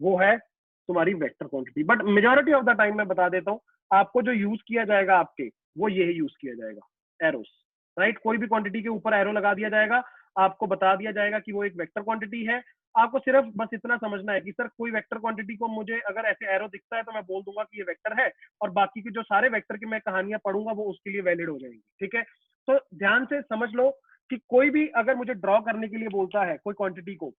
वो है तुम्हारी vector quantity. But majority of the time मैं बता देता हूँ, आपको जो यूज किया जाएगा आपके, वो यही यूज किया जाएगा, एरोस, राइट। कोई भी क्वांटिटी के ऊपर एरो लगा दिया जाएगा, आपको बता दिया जाएगा कि वो एक वेक्टर क्वांटिटी है। आपको सिर्फ बस इतना समझना है कि सर कोई वेक्टर क्वांटिटी को मुझे अगर ऐसे एरो दिखता है तो मैं बोल दूंगा कि ये वेक्टर है, और बाकी की जो सारे वेक्टर की मैं कहानियां पढ़ूंगा वो उसके लिए वैलिड हो जाएंगी, ठीक है। तो ध्यान से समझ लो कि कोई भी अगर मुझे ड्रॉ करने के लिए बोलता है कोई क्वांटिटी को,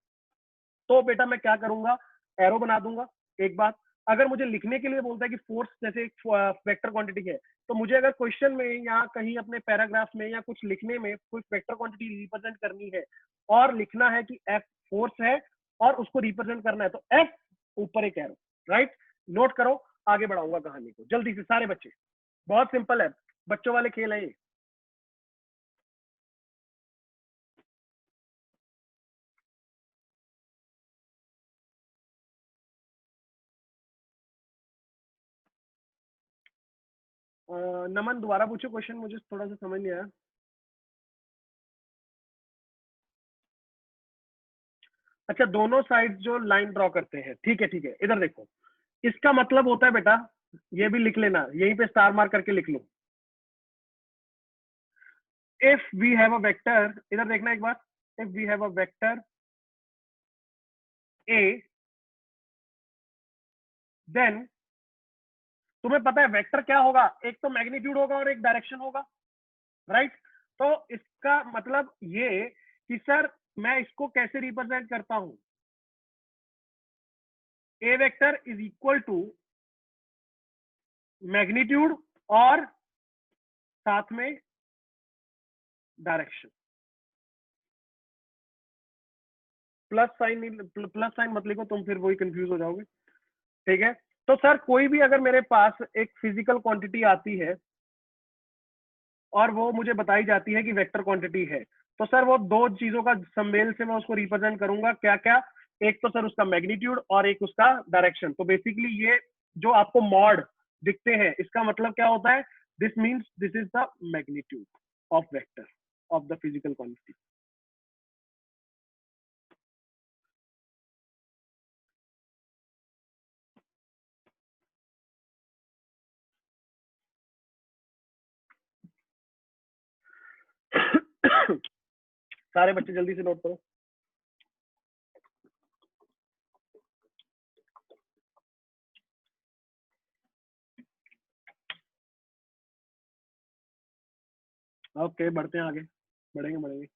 तो बेटा मैं क्या करूंगा, एरो बना दूंगा। एक बात, अगर मुझे लिखने के लिए बोलता है कि फोर्स जैसे एक वेक्टर क्वांटिटी है, तो मुझे अगर क्वेश्चन में या कहीं अपने पैराग्राफ में या कुछ लिखने में कोई वेक्टर क्वांटिटी रिप्रेजेंट करनी है और लिखना है कि एफ फोर्स है और उसको रिप्रेजेंट करना है, तो एफ ऊपर एक एरो, राइट। नोट करो, आगे बढ़ाऊंगा कहानी को जल्दी से सारे बच्चे, बहुत सिंपल है, बच्चों वाले खेल है ये। नमन दोबारा पूछो क्वेश्चन, मुझे थोड़ा सा समझ नहीं आया। अच्छा, दोनों साइड जो लाइन ड्रॉ करते हैं, ठीक है ठीक है, इधर देखो, इसका मतलब होता है बेटा, ये भी लिख लेना, यहीं पे स्टार मार्क करके लिख लो, if we have a vector, इधर देखना एक बार, if we have a vector A, then तुम्हें पता है वेक्टर क्या होगा, एक तो मैग्नीट्यूड होगा और एक डायरेक्शन होगा, राइट। तो इसका मतलब ये कि सर मैं इसको कैसे रिप्रेजेंट करता हूं, A vector is equal to magnitude और साथ में डायरेक्शन। प्लस साइन मत लिखो तुम, फिर वही कंफ्यूज हो जाओगे, ठीक है। तो सर कोई भी अगर मेरे पास एक फिजिकल क्वांटिटी आती है और वो मुझे बताई जाती है कि वेक्टर क्वांटिटी है, तो सर वो दो चीजों का सम्मेल से मैं उसको रिप्रेजेंट करूंगा, क्या क्या, एक तो सर उसका मैग्नीट्यूड और एक उसका डायरेक्शन। तो बेसिकली ये जो आपको मॉड दिखते हैं, इसका मतलब क्या होता है, this means this is the magnitude of vector of the physical quantity. सारे बच्चे जल्दी से नोट करो। ओके, बढ़ते हैं आगे, बढ़ेंगे बढ़ेंगे।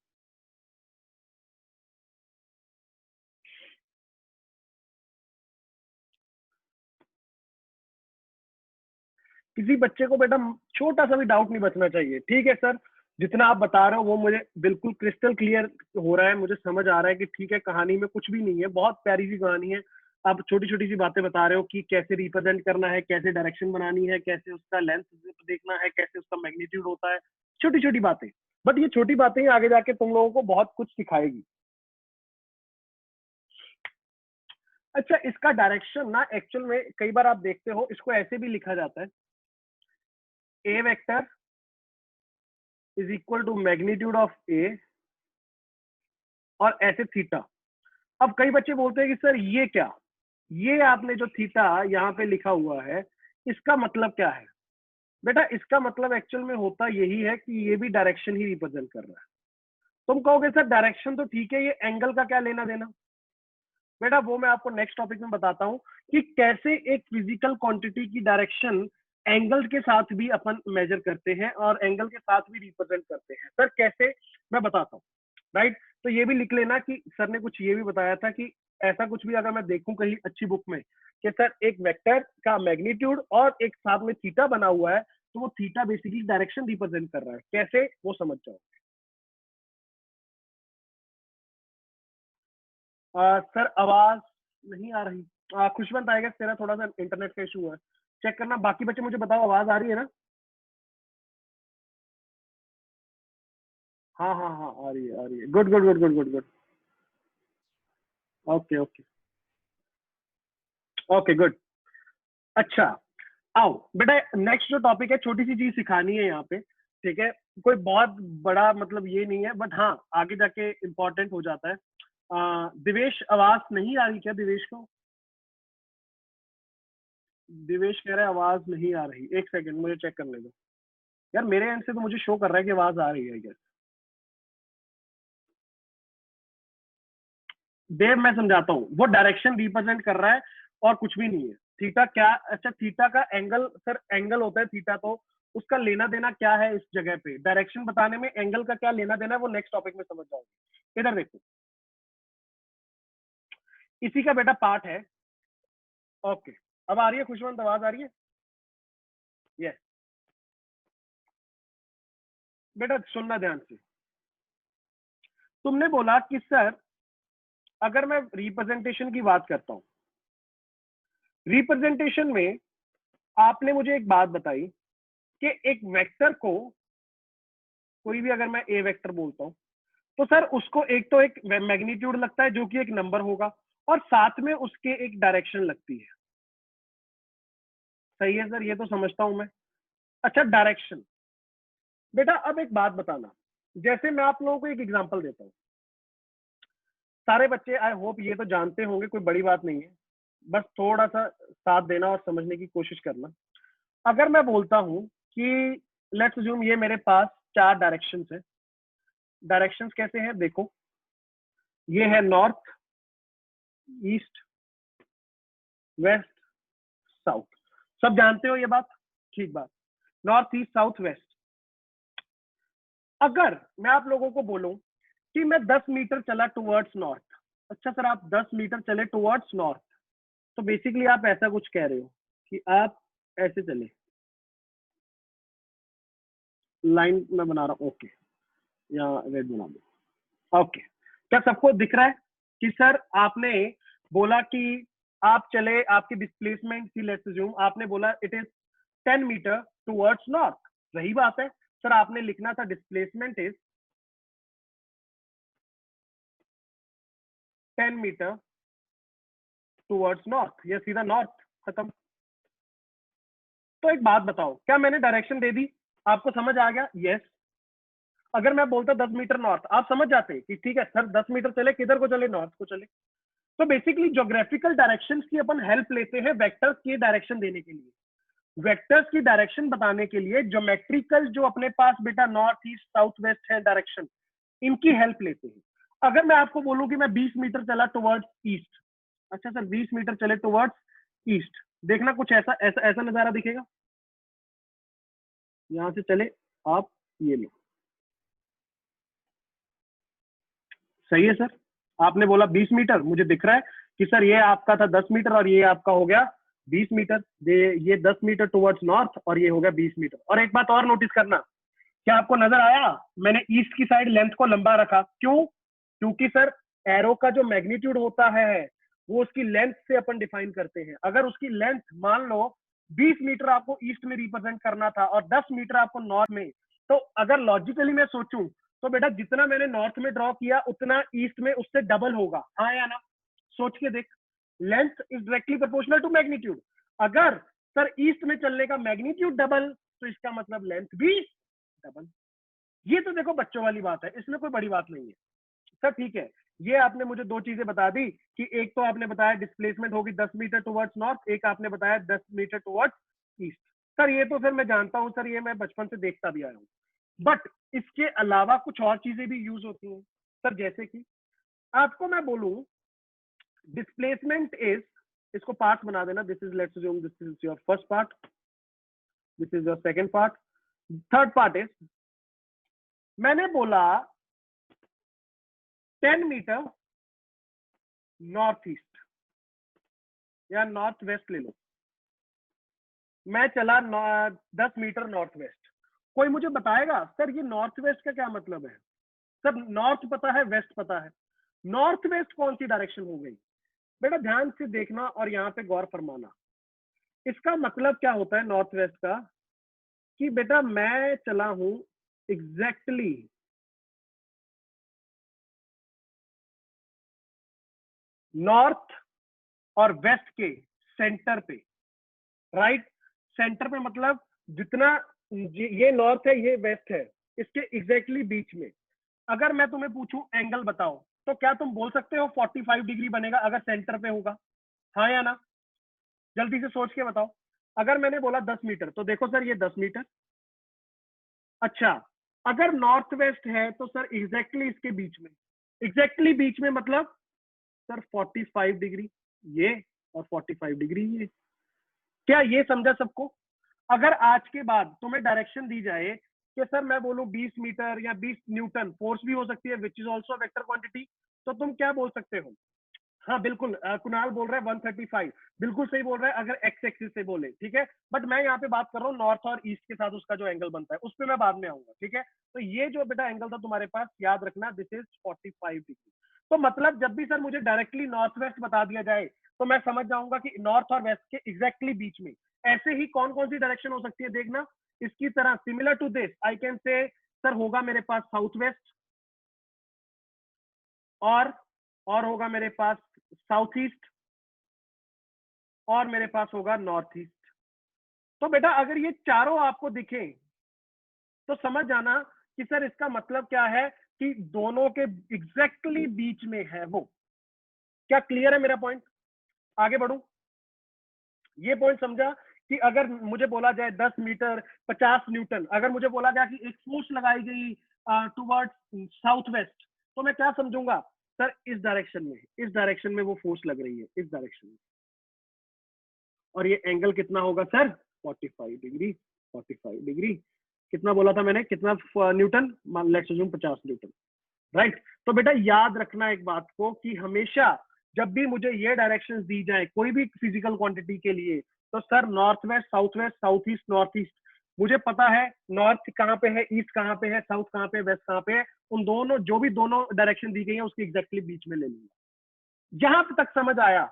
किसी बच्चे को बेटा छोटा सा भी डाउट नहीं बचना चाहिए, ठीक है सर? जितना आप बता रहे हो वो मुझे बिल्कुल क्रिस्टल क्लियर हो रहा है, मुझे समझ आ रहा है कि ठीक है, कहानी में कुछ भी नहीं है, बहुत प्यारी सी कहानी है। आप छोटी छोटी सी बातें बता रहे हो कि कैसे रिप्रेजेंट करना है, कैसे डायरेक्शन बनानी है, कैसे उसका लेंथ देखना है, कैसे उसका मैग्नीट्यूड होता है, छोटी छोटी बातें। बट ये छोटी बातें ही आगे जाके तुम लोगों को बहुत कुछ सिखाएगी। अच्छा, इसका डायरेक्शन ना एक्चुअल में कई बार आप देखते हो इसको ऐसे भी लिखा जाता है, A vector is equal to magnitude of A और ऐसे थीटा। अब कई बच्चे बोलते हैं कि सर ये क्या, ये आपने जो थीटा यहाँ पे लिखा हुआ है इसका मतलब क्या है? बेटा इसका मतलब एक्चुअल में होता यही है कि ये भी डायरेक्शन ही रिप्रेजेंट कर रहा है। तुम कहोगे सर डायरेक्शन तो ठीक है, ये एंगल का क्या लेना देना? बेटा वो मैं आपको नेक्स्ट टॉपिक में बताता हूँ कि कैसे एक फिजिकल क्वांटिटी की डायरेक्शन एंगल के साथ भी अपन मेजर करते हैं और एंगल के साथ भी रिप्रेजेंट करते हैं। सर कैसे, मैं बताता हूँ, राइट? तो ये भी लिख लेना कि सर ने कुछ ये भी बताया था कि ऐसा कुछ भी अगर मैं देखूं कहीं अच्छी बुक में कि सर एक वेक्टर का मैग्नीट्यूड और एक साथ में थीटा बना हुआ है, तो वो थीटा बेसिकली डायरेक्शन रिप्रेजेंट कर रहा है। कैसे, वो समझ जाओ। सर आवाज नहीं आ रही। खुशवंत आएगा, तेरा थोड़ा सा इंटरनेट का इशू है, चेक करना। बाकी बच्चे मुझे बताओ आवाज आ रही है ना? हाँ हाँ हाँ, आ रही है आ रही है। Good good good good good good. Okay okay okay good. अच्छा, आओ बेटा, नेक्स्ट जो टॉपिक है, छोटी सी चीज सिखानी है यहाँ पे, ठीक है? कोई बहुत बड़ा मतलब ये नहीं है, बट हाँ आगे जाके इम्पोर्टेंट हो जाता है। दिवेश आवाज नहीं आ रही क्या दिवेश को? दिवेश कह रहा है आवाज नहीं आ रही, एक सेकंड मुझे चेक करने दो। यार मेरे एंड से तो मुझे शो कर रहा है कि आवाज आ रही है। देव मैं समझाता हूँ, वो डायरेक्शन रिप्रेजेंट कर रहा है और कुछ भी नहीं है। थीटा क्या, अच्छा थीटा का एंगल, सर एंगल होता है थीटा, तो उसका लेना देना क्या है इस जगह पे? डायरेक्शन बताने में एंगल का क्या लेना देना है, वो नेक्स्ट टॉपिक में समझ जाओगे। इधर देखो, इसी का बेटा पार्ट है। ओके, अब आ रही है खुशवंत, आवाज आ रही है? यस। बेटा सुनना ध्यान से, तुमने बोला कि सर अगर मैं रिप्रेजेंटेशन की बात करता हूँ, रिप्रेजेंटेशन में आपने मुझे एक बात बताई कि एक वेक्टर को, कोई भी अगर मैं ए वेक्टर बोलता हूँ, तो सर उसको एक तो एक मैग्नीट्यूड लगता है जो कि एक नंबर होगा, और साथ में उसके एक डायरेक्शन लगती है। सही है सर, ये तो समझता हूं मैं। अच्छा डायरेक्शन, बेटा अब एक बात बताना, जैसे मैं आप लोगों को एक एग्जांपल देता हूँ, सारे बच्चे आई होप ये तो जानते होंगे, कोई बड़ी बात नहीं है, बस थोड़ा सा साथ देना और समझने की कोशिश करना। अगर मैं बोलता हूँ कि लेट्स अज्यूम ये मेरे पास चार डायरेक्शंस है। डायरेक्शंस कैसे हैं देखो, ये है नॉर्थ, ईस्ट, वेस्ट, साउथ। सब जानते हो ये बात? ठीक बात। North east south west. अगर मैं आप लोगों को बोलूं कि मैं 10 मीटर चला टुवर्ड्स नॉर्थ, अच्छा सर आप 10 मीटर चले टुवर्ड्स नॉर्थ, तो बेसिकली आप ऐसा कुछ कह रहे हो कि आप ऐसे चले, लाइन में बना रहा हूं, ओके, या रेड बना दो। ओके, क्या सबको दिख रहा है कि सर आपने बोला कि आप चले, आपकी डिस्प्लेसमेंट थी, लेट्स अज्यूम आपने बोला it is 10 meter towards north, सही बात है। सर आपने लिखना था displacement is 10 meter towards north, या सीधा नॉर्थ, खत्म। तो एक बात बताओ, क्या मैंने डायरेक्शन दे दी? आपको समझ आ गया? यस। अगर मैं बोलता 10 मीटर नॉर्थ, आप समझ जाते कि ठीक है सर 10 मीटर चले, किधर को चले? नॉर्थ को चले। तो बेसिकली ज्योग्राफिकल डायरेक्शंस की अपन हेल्प लेते हैं वेक्टर्स की डायरेक्शन देने के लिए। वेक्टर्स की डायरेक्शन बताने के लिए ज्योमेट्रिकल जो अपने पास बेटा नॉर्थ ईस्ट साउथ वेस्ट है डायरेक्शन, इनकी हेल्प लेते हैं। अगर मैं आपको बोलूं कि मैं 20 मीटर चला टुवर्ड्स ईस्ट, अच्छा सर 20 मीटर चले टुवर्ड्स ईस्ट, देखना कुछ ऐसा ऐसा ऐसा नजारा दिखेगा। यहां से चले आप, ये लो, सही है सर, आपने बोला 20 मीटर, मुझे दिख रहा है कि सर ये आपका था 10 मीटर और ये आपका हो गया 20 मीटर, ये 10 मीटर टुवर्ड्स नॉर्थ और ये हो गया 20 मीटर। और एक बात और नोटिस करना, क्या आपको नजर आया मैंने ईस्ट की साइड लेंथ को लंबा रखा, क्यों? क्योंकि सर एरो का जो मैग्नीट्यूड होता है वो उसकी लेंथ से अपन डिफाइन करते हैं। अगर उसकी लेंथ मान लो 20 मीटर आपको ईस्ट में रिप्रेजेंट करना था और 10 मीटर आपको नॉर्थ में, तो अगर लॉजिकली मैं सोचूं तो बेटा जितना मैंने नॉर्थ में ड्रॉ किया उतना ईस्ट में उससे डबल होगा, हाँ या ना? सोच के देख, length is directly proportional to magnitude. अगर सर ईस्ट में चलने का मैग्नीट्यूड डबल तो इसका मतलब लेंथ भी डबल। ये तो देखो बच्चों वाली बात है, इसमें कोई बड़ी बात नहीं है सर। ठीक है, ये आपने मुझे दो चीजें बता दी कि एक तो आपने बताया डिस्प्लेसमेंट होगी 10 मीटर टुवर्ड्स नॉर्थ, एक आपने बताया 10 मीटर टुवर्ड्स ईस्ट। सर ये तो फिर मैं जानता हूं सर, ये मैं बचपन से देखता भी आया हूं, बट इसके अलावा कुछ और चीजें भी यूज होती हैं सर, जैसे कि आपको मैं बोलूं डिस्प्लेसमेंट इज, इसको पार्ट बना देना, this is let's assume this is your first part, this is your second part, third part is मैंने बोला 10 मीटर नॉर्थ ईस्ट या नॉर्थ वेस्ट ले लो, मैं चला 10 मीटर नॉर्थ वेस्ट। कोई मुझे बताएगा सर ये नॉर्थ वेस्ट का क्या मतलब है? सर नॉर्थ पता है, वेस्ट पता है, नॉर्थ वेस्ट कौन सी डायरेक्शन हो गई? बेटा ध्यान से देखना और यहाँ पे गौर फरमाना, इसका मतलब क्या होता है नॉर्थ वेस्ट का, कि बेटा मैं चला हूं एग्जैक्टली नॉर्थ और वेस्ट के सेंटर पे, राइट? सेंटर पे मतलब जितना ये नॉर्थ है ये वेस्ट है, इसके एग्जैक्टली बीच में अगर मैं तुम्हें पूछूं एंगल बताओ, तो क्या तुम बोल सकते हो 45 डिग्री बनेगा अगर सेंटर पे होगा, हाँ या ना? जल्दी से सोच के बताओ। अगर मैंने बोला 10 मीटर तो देखो सर ये 10 मीटर। अच्छा, अगर नॉर्थ वेस्ट है तो सर एग्जैक्टली इसके बीच में, एग्जैक्टली बीच में मतलब सर 45 डिग्री ये और 45 डिग्री ये। क्या ये समझा सबको? अगर आज के बाद तुम्हें डायरेक्शन दी जाए कि सर मैं बोलूं 20 मीटर या 20 न्यूटन फोर्स भी हो सकती है which is also vector quantity, तो तुम क्या बोल सकते हो? हाँ बिल्कुल, कुणाल बोल रहा है 135, बिल्कुल सही बोल रहा है अगर एक्स एक्सिस से बोले, ठीक है। बट मैं यहाँ पे बात कर रहा हूँ नॉर्थ और ईस्ट के साथ उसका जो एंगल बनता है उस पर मैं बाद में आऊंगा, ठीक है। तो ये जो बेटा एंगल था तुम्हारे पास, याद रखना दिस इज 45 डिग्री। तो मतलब जब भी सर मुझे डायरेक्टली नॉर्थ वेस्ट बता दिया जाए तो मैं समझ जाऊंगा कि नॉर्थ और वेस्ट के एग्जैक्टली बीच में। ऐसे ही कौन कौन सी डायरेक्शन हो सकती है देखना, इसकी तरह similar to this I can say sir होगा मेरे पास साउथ वेस्ट और होगा मेरे पास साउथ ईस्ट और मेरे पास होगा नॉर्थ ईस्ट। तो बेटा अगर ये चारों आपको दिखे तो समझ जाना कि सर इसका मतलब क्या है कि दोनों के एग्जैक्टली बीच में है वो। क्या क्लियर है मेरा पॉइंट? आगे बढ़ू, ये पॉइंट समझा कि अगर मुझे बोला जाए 10 मीटर 50 न्यूटन, अगर मुझे बोला जाए कि एक फोर्स लगाई गई टुवर्ड्स साउथ वेस्ट, तो मैं क्या समझूंगा सर इस डायरेक्शन में, इस डायरेक्शन में वो फोर्स लग रही है इस डायरेक्शन में, और ये एंगल कितना होगा सर 45 डिग्री। 45 डिग्री कितना बोला था मैंने, कितना Newton? Let's assume 50 Newton, right. तो बेटा याद रखना एक बात को कि हमेशा जब भी मुझे ये डायरेक्शंस दी जाए कोई भी फिजिकल क्वांटिटी के लिए, तो sir north west, south east, north east, मुझे पता है नॉर्थ कहाँ पे है, ईस्ट कहाँ पे है, साउथ कहाँ पे है, वेस्ट कहाँ पे है, उन दोनों जो भी दोनों डायरेक्शन दी गई है उसके एग्जैक्टली बीच में ले लूंगा। यहां तक समझ आया?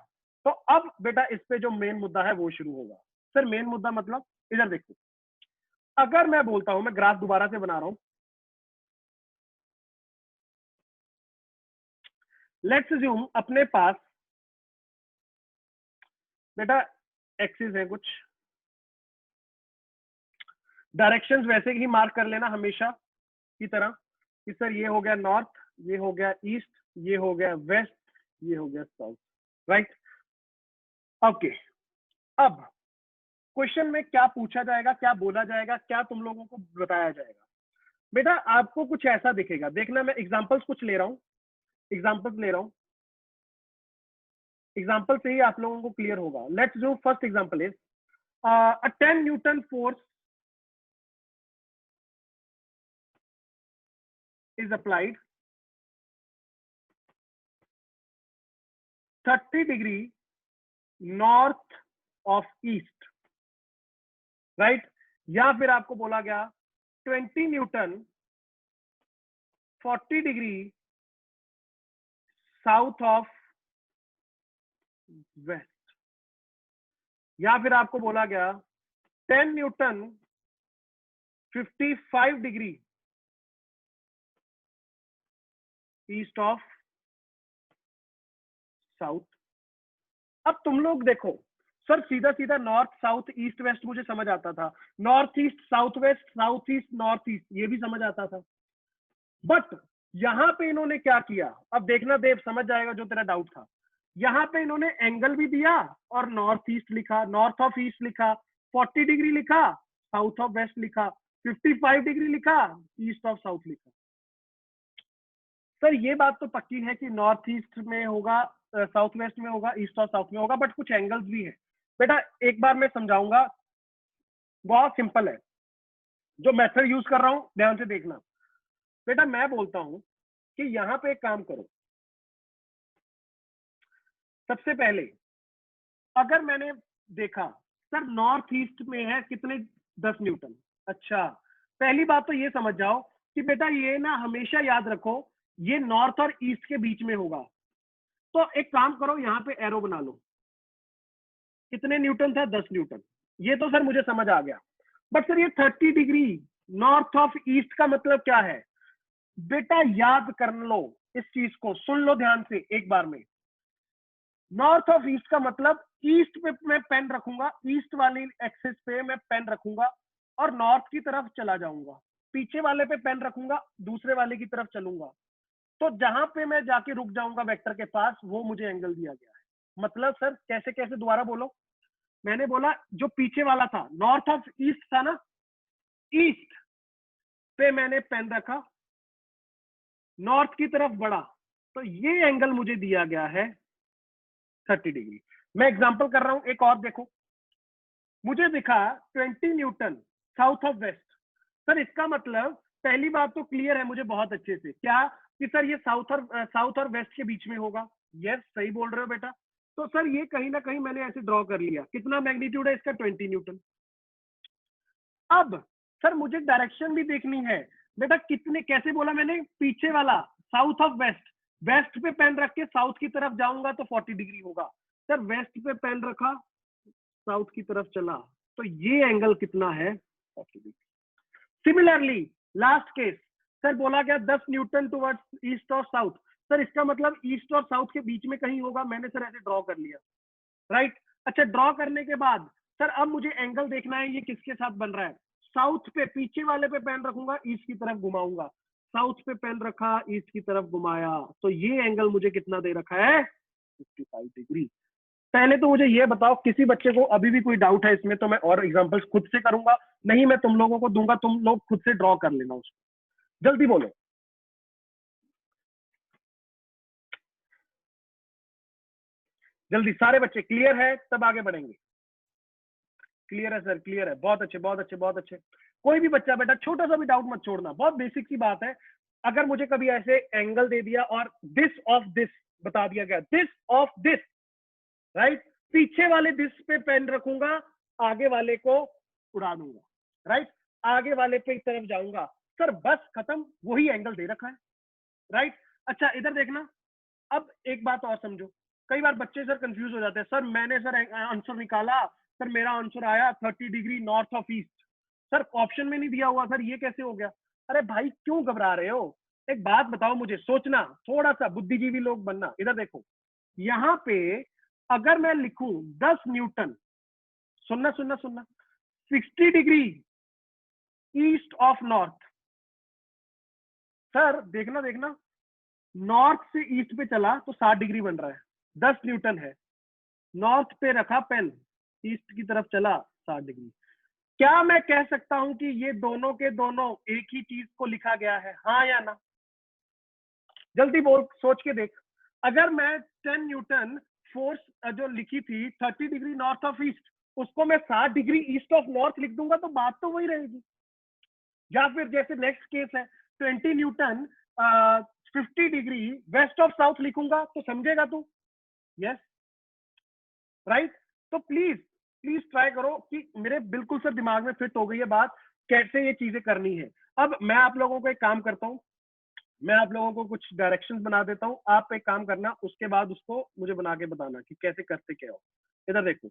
तो अब बेटा इस पे जो मेन मुद्दा है वो शुरू होगा। सर मेन मुद्दा मतलब, इधर देखो, अगर मैं बोलता हूं, मैं ग्राफ दोबारा से बना रहा हूं, लेट्स अज्यूम अपने पास बेटा एक्सिस है कुछ, डायरेक्शंस वैसे ही मार्क कर लेना हमेशा की तरह कि सर ये हो गया नॉर्थ, ये हो गया ईस्ट, ये हो गया वेस्ट, ये हो गया साउथ, राइट। ओके, अब क्वेश्चन में क्या पूछा जाएगा, क्या बोला जाएगा, क्या तुम लोगों को बताया जाएगा? बेटा आपको कुछ ऐसा दिखेगा, देखना मैं एग्जांपल्स कुछ ले रहा हूं, एग्जांपल्स ले रहा हूं, एग्जांपल से ही आप लोगों को क्लियर होगा। Let's do first example is a 10 Newton force is applied 30 degree north of east, right. या फिर आपको बोला गया 20 newton 40 degree south of west, या फिर आपको बोला गया 10 newton 55 degree east of south. अब तुम लोग देखो सर, सीधा सीधा नॉर्थ साउथ ईस्ट वेस्ट मुझे समझ आता था, north east south west, south east north east ये भी समझ आता था, बट यहां पे इन्होंने क्या किया, अब देखना देव समझ जाएगा जो तेरा डाउट था। यहां पे इन्होंने एंगल भी दिया और नॉर्थ ईस्ट लिखा, नॉर्थ ऑफ ईस्ट लिखा, 40 डिग्री लिखा, साउथ ऑफ वेस्ट लिखा, 55 डिग्री लिखा, ईस्ट ऑफ साउथ लिखा। सर ये बात तो पक्की है कि नॉर्थ ईस्ट में होगा, साउथ वेस्ट में होगा, ईस्ट और साउथ में होगा, बट कुछ एंगल्स भी है। बेटा एक बार मैं समझाऊंगा, बहुत सिंपल है, जो मेथड यूज कर रहा हूं ध्यान से देखना। बेटा मैं बोलता हूं कि यहां पे एक काम करो, सबसे पहले अगर मैंने देखा सर नॉर्थ ईस्ट में है कितने 10 न्यूटन, अच्छा पहली बात तो ये समझ जाओ कि बेटा ये ना हमेशा याद रखो ये नॉर्थ और ईस्ट के बीच में होगा। तो एक काम करो यहां पे एरो बना लो, कितने न्यूटन था 10 न्यूटन, ये तो सर मुझे समझ आ गया, बट सर ये 30 डिग्री नॉर्थ ऑफ ईस्ट का मतलब क्या है? बेटा याद कर लो इस चीज को, सुन लो ध्यान से एक बार में। नॉर्थ ऑफ ईस्ट का मतलब ईस्ट पे मैं पेन रखूंगा, ईस्ट वाली एक्सिस पे मैं पेन रखूंगा और नॉर्थ की तरफ चला जाऊंगा, पीछे वाले पे पेन रखूंगा, दूसरे वाले की तरफ चलूंगा, तो जहां पे मैं जाके रुक जाऊंगा वेक्टर के पास वो मुझे एंगल दिया गया है। मतलब सर कैसे कैसे, दोबारा बोलो। मैंने बोला जो पीछे वाला था नॉर्थ ऑफ ईस्ट था ना, ईस्ट पे मैंने पेन रखा, नॉर्थ की तरफ बढ़ा, तो ये एंगल मुझे दिया गया है 30 डिग्री। मैं एग्जांपल कर रहा हूं, एक और देखो, मुझे दिखा 20 newton south of west. Sir इसका मतलब पहली बात तो क्लियर है मुझे बहुत अच्छे से, क्या कि सर ये साउथ और वेस्ट के बीच में होगा। यस सही बोल रहे हो बेटा। तो सर ये कहीं ना कहीं मैंने ऐसे ड्रॉ कर लिया, कितना मैग्नीट्यूड है इसका 20 न्यूटन। अब सर मुझे डायरेक्शन भी देखनी है बेटा, कितने कैसे बोला मैंने, पीछे वाला साउथ ऑफ वेस्ट, वेस्ट पे पेन रख के साउथ की तरफ जाऊंगा तो 40 डिग्री होगा। सर वेस्ट पे पेन रखा, साउथ की तरफ चला, तो ये एंगल कितना है 40 degree. Similarly last case, sir बोला गया 10 न्यूटन टुवर्ड्स ईस्ट और साउथ, सर इसका मतलब ईस्ट और साउथ के बीच में कहीं होगा, मैंने सर ऐसे ड्रॉ कर लिया, राइट। अच्छा ड्रॉ करने के बाद सर अब मुझे एंगल देखना है ये किसके साथ बन रहा है। साउथ पे पीछे वाले पे पेन रखूंगा, ईस्ट की तरफ घुमाऊंगा, साउथ पे पेन रखा, ईस्ट की तरफ घुमाया, तो ये एंगल मुझे कितना दे रखा है 55 डिग्री। पहले तो मुझे ये बताओ किसी बच्चे को अभी भी कोई डाउट है इसमें, तो मैं और एग्जांपल्स खुद से करूंगा, नहीं मैं तुम लोगों को दूंगा, तुम लोग खुद से ड्रॉ कर लेना उसको, जल्दी बोलो। जल्दी सारे बच्चे क्लियर है तब आगे बढ़ेंगे। क्लियर है सर, क्लियर है, बहुत अच्छे बहुत अच्छे बहुत अच्छे। कोई भी बच्चा बेटा छोटा सा भी डाउट मत छोड़ना, बहुत बेसिक सी बात है। अगर मुझे कभी ऐसे एंगल दे दिया और दिस ऑफ दिस बता दिया गया, दिस ऑफ दिस, राइट, पीछे वाले दिस पे पेन रखूंगा, आगे वाले को उड़ा दूंगा, राइट, आगे वाले पे तरफ जाऊंगा, सर बस खत्म, वही एंगल दे रखा है, राइट। अच्छा इधर देखना, अब एक बात और समझो, कई बार बच्चे सर कंफ्यूज हो जाते हैं, सर मैंने सर आंसर निकाला, सर मेरा आंसर आया 30 degree north of east, sir option में नहीं दिया हुआ, सर ये कैसे हो गया? अरे भाई क्यों घबरा रहे हो, एक बात बताओ मुझे, सोचना, थोड़ा सा बुद्धिजीवी लोग बनना। इधर देखो, यहाँ पे अगर मैं लिखूं 10 न्यूटन, सुनना सुनना सुनना, 60 degree east of north, sir देखना देखना, नॉर्थ से ईस्ट पे चला तो 60 डिग्री बन रहा है, 10 न्यूटन है, नॉर्थ पे रखा पेन, ईस्ट की तरफ चला 60 डिग्री। क्या मैं कह सकता हूं कि ये दोनों के दोनों एक ही चीज को लिखा गया है, हाँ या ना? जल्दी बोल, सोच के देख। अगर मैं 10 न्यूटन फोर्स जो लिखी थी 30 डिग्री नॉर्थ ऑफ ईस्ट, उसको मैं 60 डिग्री ईस्ट ऑफ नॉर्थ लिख दूंगा तो बात तो वही रहेगी। या फिर जैसे नेक्स्ट केस है 20 Newton 50 degree west of south लिखूंगा, तो समझेगा तू? Yes, right. तो प्लीज प्लीज ट्राई करो कि मेरे बिल्कुल सर दिमाग में फिट हो गई है बात, कैसे ये चीजें करनी है। अब मैं आप लोगों को एक काम करता हूँ, मैं आप लोगों को कुछ डायरेक्शंस बना देता हूँ, आप एक काम करना, उसके बाद उसको मुझे बना के बताना कि कैसे करते क्या हो। इधर देखो,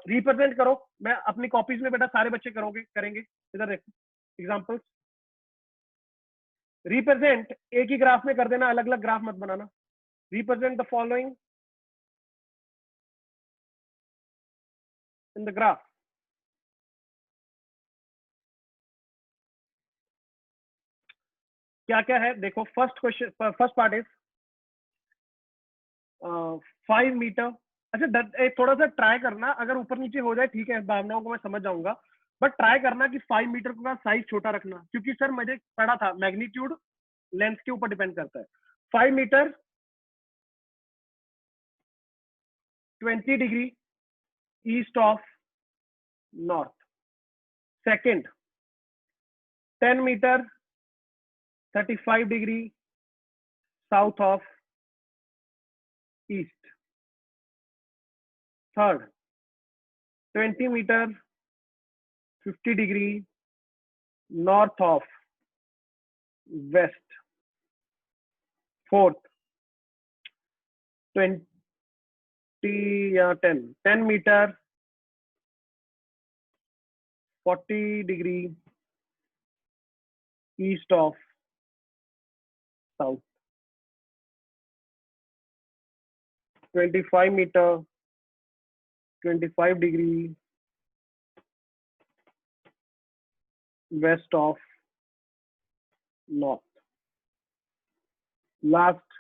रिप्रेजेंट करो, मैं अपनी कॉपीज में बेटा सारे बच्चे करोगे करेंगे। इधर देखो एग्जांपल्स, रिप्रेजेंट एक ही ग्राफ में कर देना, अलग अलग ग्राफ मत बनाना। Represent the following in the graph. क्या क्या है देखो, first question, first part is 5 metre. अच्छा थोड़ा सा ट्राई करना, अगर ऊपर नीचे हो जाए ठीक है, भावनाओं को मैं समझ जाऊंगा, बट ट्राई करना कि 5 मीटर का साइज छोटा रखना, क्योंकि सर मुझे पढ़ा था मैग्नीट्यूड लेंथ के ऊपर डिपेंड करता है। 5 meter 20 degree east of north. Second, 10 meter 35 degree south of east. Third, 20 meter 50 degree north of west. Fourth, 20 या 10 meter 40 degree east of south. 25 meter 25 degree west of north. Last,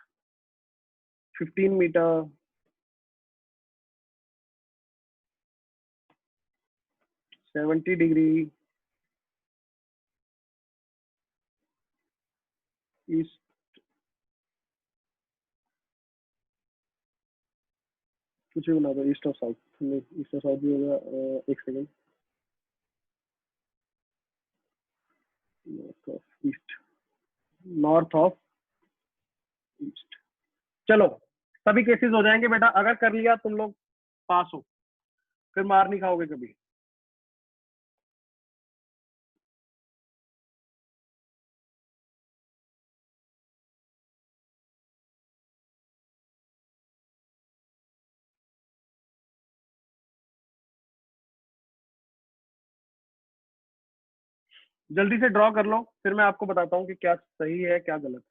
15 meter 70 degree east. कुछ भी बना दो, ईस्ट ऑफ साउथ नहीं, ईस्ट ऑफ साउथ भी होगा। एक second, north of east, north of east. चलो, सभी केसेस हो जाएंगे बेटा, अगर कर लिया तुम लोग पास हो, फिर मार नहीं खाओगे कभी। जल्दी से ड्रॉ कर लो, फिर मैं आपको बताता हूँ कि क्या सही है क्या गलत है।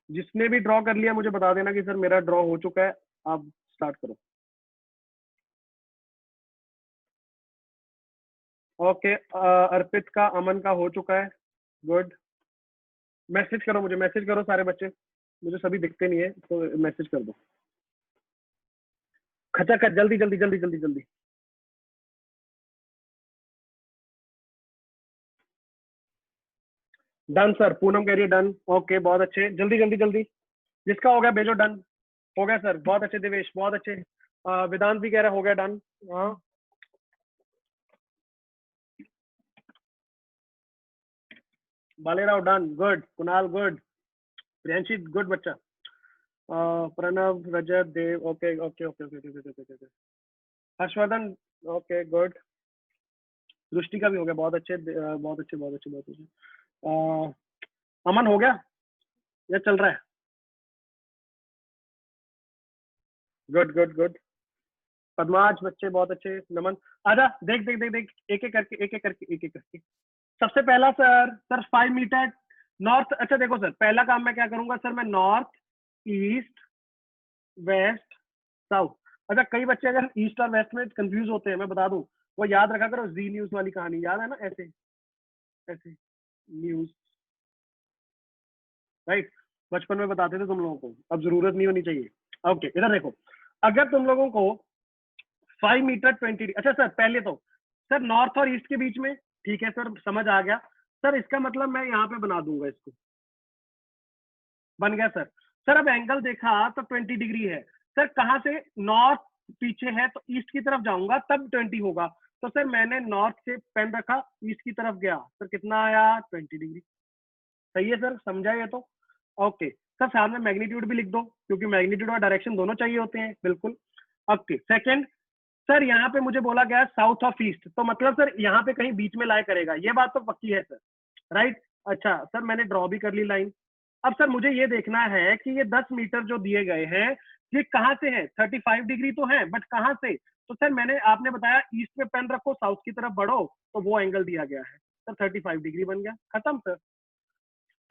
जिसने भी ड्रॉ कर लिया मुझे बता देना कि सर मेरा ड्रॉ हो चुका है, आप स्टार्ट करो। ओके, अर्पित का, अमन का हो चुका है। गुड। मैसेज करो मुझे, मैसेज करो सारे बच्चे, मुझे सभी दिखते नहीं है तो मैसेज कर दो खचाखच, जल्दी जल्दी जल्दी जल्दी जल्दी। डन सर, पूनम कह रही है डन। ओके बहुत अच्छे, जल्दी जल्दी जल्दी, जिसका हो गया भेजो डन। हो गया सर, बहुत अच्छे देवेश, बहुत अच्छे। वेदांत भी कह रहा है हो गया डन। हाँ, Balerao done, good. Kunal good, Priyanshi good बच्चा। Pranav, Rajat, Dev, okay okay okay okay okay okay okay okay. Harshvardhan, okay good. Drishti का भी हो गया, बहुत अच्छे बहुत अच्छे बहुत अच्छे बहुत अच्छे। अमन हो गया या चल रहा है? Good good good. पद्माज बच्चे बहुत अच्छे, नमन। आजा, देख देख देख देख, एक एक करके एक एक करके एक एक करके। सबसे पहला सर, 5 मीटर नॉर्थ। अच्छा देखो सर, पहला काम मैं क्या करूंगा सर, मैं नॉर्थ ईस्ट वेस्ट साउथ। अच्छा कई बच्चे अगर ईस्ट और वेस्ट में कंफ्यूज होते हैं, मैं बता दूं, वो याद रखा करो, जी न्यूज वाली कहानी याद है ना, ऐसे ऐसे न्यूज, राइट। बचपन में बताते थे तुम लोगों को, अब जरूरत नहीं होनी चाहिए। ओके इधर देखो, अगर तुम लोगों को 5 मीटर 20, अच्छा सर पहले तो सर नॉर्थ और ईस्ट के बीच में, ठीक है सर समझ आ गया। सर इसका मतलब मैं यहाँ पे बना दूंगा इसको, बन गया सर। सर अब एंगल देखा तो 20 डिग्री है। सर कहाँ से, नॉर्थ पीछे है तो ईस्ट की तरफ जाऊंगा तब 20 होगा। तो सर मैंने नॉर्थ से पेन रखा, ईस्ट की तरफ गया, सर कितना आया 20 डिग्री। सही है सर, समझा ये तो। ओके, सर साथ में मैग्नीट्यूड भी लिख दो, क्योंकि मैग्नीट्यूड और डायरेक्शन दोनों चाहिए होते हैं, बिल्कुल। ओके, सेकंड, सर यहाँ पे मुझे बोला गया साउथ ऑफ ईस्ट, तो मतलब सर यहाँ पे कहीं बीच में लाई करेगा, ये बात तो पक्की है सर, राइट। अच्छा सर, मैंने ड्रॉ भी कर ली लाइन। अब सर मुझे ये देखना है कि ये 10 मीटर जो दिए गए हैं ये कहाँ से है, 35 डिग्री तो है, बट कहाँ से। तो सर मैंने, आपने बताया ईस्ट में पेन रखो, साउथ की तरफ बढ़ो, तो वो एंगल दिया गया है सर, 35 डिग्री बन गया, खत्म sir.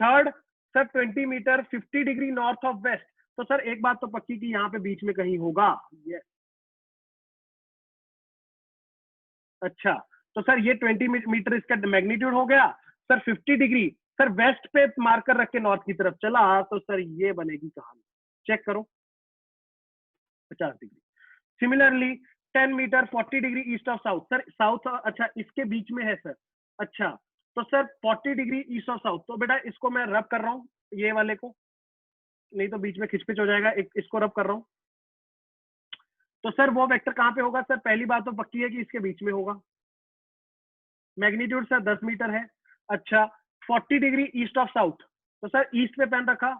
Third, sir 20 meter 50 degree north of west, तो सर एक बात तो पक्की कि यहाँ पे बीच में कहीं होगा ये। अच्छा, तो सर ये 20 मीटर इसका मैग्नीट्यूड हो गया सर। 50 डिग्री सर वेस्ट पे मार्कर रख के नॉर्थ की तरफ चला, तो सर ये बनेगी कहानी, चेक करो, 50 degree. Similarly 10 meter 40 degree east of south, sir south, अच्छा इसके बीच में है सर। अच्छा, तो sir 40 degree east of south, तो बेटा इसको मैं रब कर रहा हूँ, ये वाले को, नहीं तो बीच में खिचपिच हो जाएगा, एक इसको रब कर रहा हूँ। तो सर वो वेक्टर कहाँ पे होगा सर, पहली बात तो पक्की है कि इसके बीच में होगा। मैग्नीट्यूड सर 10 मीटर है। अच्छा, 40 डिग्री ईस्ट ऑफ साउथ, तो सर ईस्ट पे पेन रखा,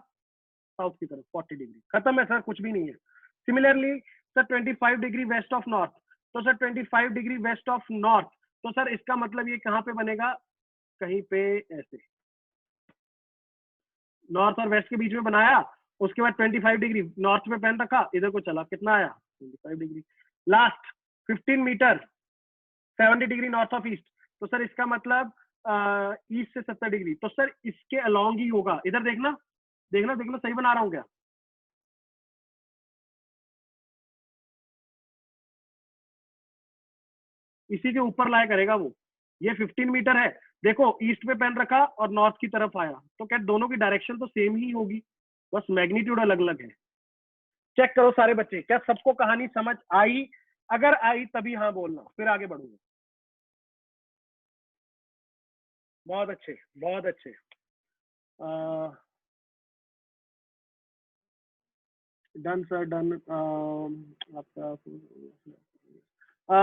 साउथ की तरफ 40 डिग्री, खत्म है सर, कुछ भी नहीं है। Similarly sir 25 degree west of north, तो sir 25 degree west of north, तो सर इसका मतलब ये कहाँ पे बनेगा, कहीं पे ऐसे, नॉर्थ और वेस्ट के बीच में बनाया, उसके बाद 25 डिग्री नॉर्थ में पेन रखा, इधर को चला, कितना आया 25 degree. Last 15 meter 70 degree north of east, तो सर इसका मतलब ईस्ट से 70 डिग्री, तो सर इसके अलोंग ही होगा, इधर देखना, देखना देखना सही बना रहा हूँ क्या। इसी के ऊपर लाया करेगा वो, ये 15 मीटर है, देखो ईस्ट पे पेन रखा और नॉर्थ की तरफ आया, तो क्या दोनों की डायरेक्शन तो सेम ही होगी, बस मैग्नीट्यूड अलग अलग है। चेक करो सारे बच्चे, क्या सबको कहानी समझ आई, अगर आई तभी हाँ बोलना, फिर आगे बढ़ूंगा। बहुत अच्छे, बहुत अच्छे। Done sir done. आपका